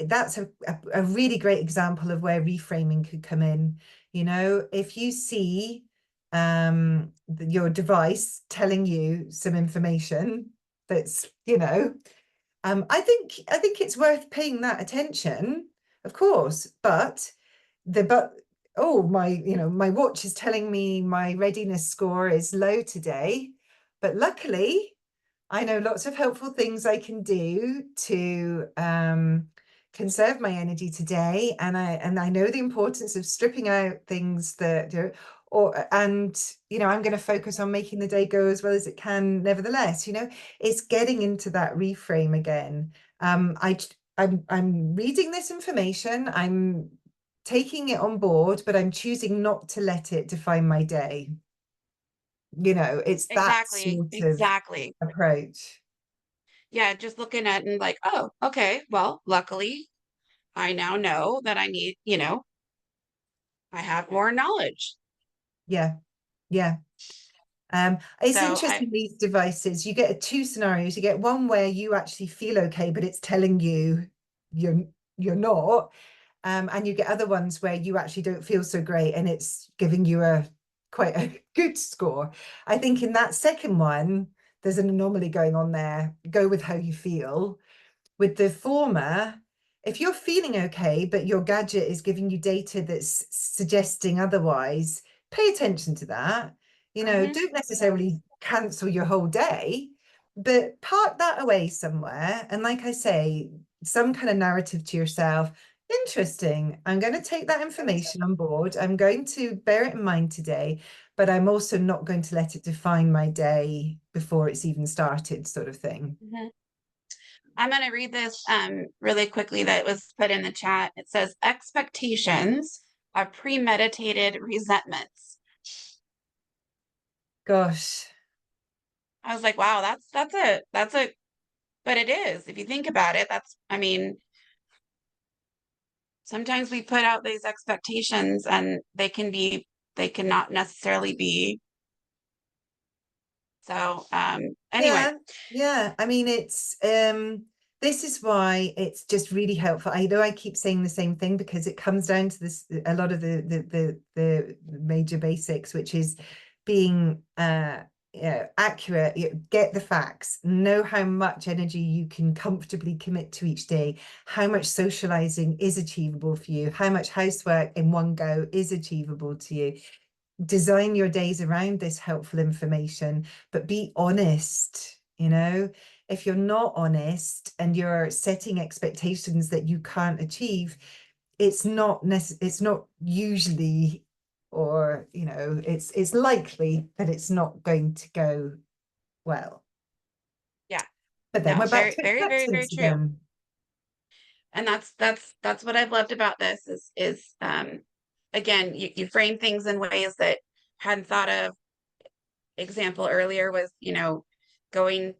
that's a really great example of where reframing could come in. You know, if you see your device telling you some information that's, you know, I think it's worth paying that attention, of course, but oh, my, you know, my watch is telling me my readiness score is low today, but luckily I know lots of helpful things I can do to conserve my energy today, and I know the importance of stripping out things that you know, I'm going to focus on making the day go as well as it can. Nevertheless, you know, it's getting into that reframe again. I'm reading this information. I'm taking it on board, but I'm choosing not to let it define my day. You know, it's that Exactly, sort of exactly. approach. Yeah, just looking at and like, oh, okay, well, luckily I now know that I need, I have more knowledge. Yeah, yeah. It's So I interesting, these devices. You get two scenarios. You get one where you actually feel okay, but it's telling you you're you're not. And you get other ones where you actually don't feel so great and it's giving you a quite a good score. I think in that second one, there's an anomaly going on there. Go with how you feel. With the former, if you're feeling okay, but your gadget is giving you data that's suggesting otherwise, pay attention to that. You know, mhm. don't necessarily cancel your whole day, but park that away somewhere. And like I say, some kind of narrative to yourself. Interesting. I'm going to take that information on board. I'm going to bear it in mind today, but I'm also not going to let it define my day before it's even started, sort of thing. Mhm. I'm going to read this really quickly that was put in the chat. It says expectations are premeditated resentments. Gosh. I was like, wow, that's a but it is. If you think about it, I mean, sometimes we put out these expectations and they cannot necessarily be. So anyway, Yeah, yeah. I mean, it's this is why it's just really helpful. I know I keep saying the same thing because it comes down to this a lot of the major basics, which is being yeah, accurate, get the facts, know how much energy you can comfortably commit to each day, how much socializing is achievable for you, how much housework in one go is achievable to you. Design your days around this helpful information, but be honest. You know, if you're not honest and you're setting expectations that you can't achieve, it's not usually, or you know, it's likely that it's not going to go well. yeah, But then no, we're back very, to very, very, very acceptance true. again. And that's what I've loved about this is again, you frame things in ways that hadn't thought of. Example earlier was, going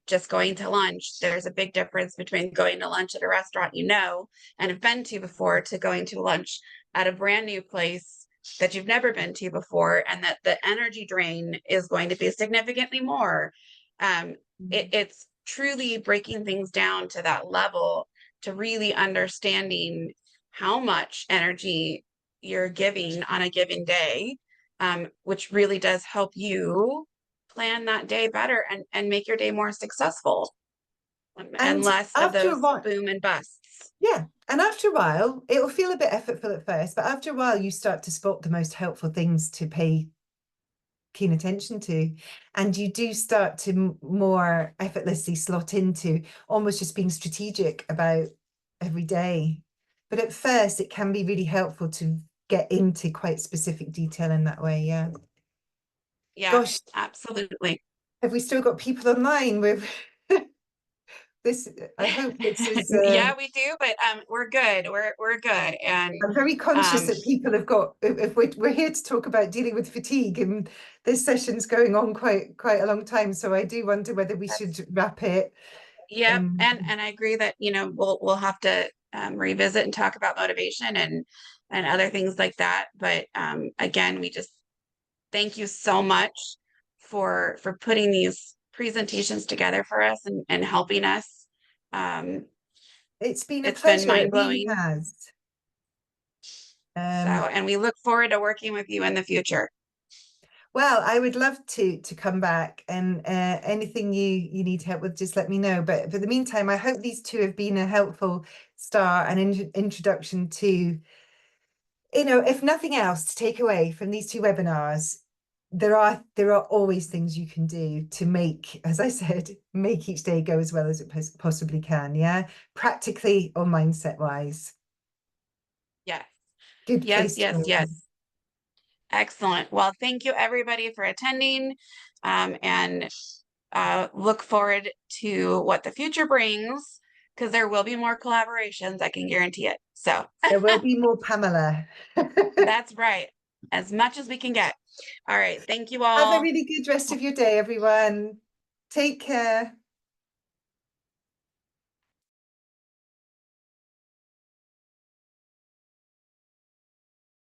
to lunch. There's a big difference between going to lunch at a restaurant and have been to before, to going to lunch at a brand new place that you've never been to before, and that the energy drain is going to be significantly more. It's truly breaking things down to that level, to really understanding how much energy you're giving on a given day, which really does help you plan that day better and make your day more successful, and And less of after a those while, boom and busts. yeah. And after a while, it'll feel a bit effortful at first, but after a while, you start to spot the most helpful things to pay keen attention to, and you do start to more effortlessly slot into almost just being strategic about every day. But at first it can be really helpful to get into quite specific detail in that way. Yeah. Yeah, Gosh, absolutely. have we still got people online with this? I hope this is Yeah, we do, but we're good. We're good. And I'm very conscious um that people have got, if we're here to talk about dealing with fatigue, and this session's going on quite a long time, so I do wonder whether we that's, should wrap it. yep, Um, and I agree that, we'll have to revisit and talk about motivation and other things like that. But again, we just thank you so much for putting these presentations together for us and helping us. Um, it's been a it's been pleasure, it mind really blowing. has. So, Um, and we look forward to working with you in the future. well, I would love to come back, and anything you need help with, just let me know. But for the meantime, I hope these two have been a helpful start and introduction to, if nothing else, to take away from these two webinars. There are always things you can do to make, as I said, make each day go as well as it possibly can. Yeah, practically or mindset wise. Yes, Good yes, place to yes, go. yes. Excellent. Well, thank you everybody for attending, and look forward to what the future brings, because there will be more collaborations. I can guarantee it. So There will be more Pamela. that's right. As much as we can get. All right. Thank you Have a all. really good rest of your day, everyone. Take care.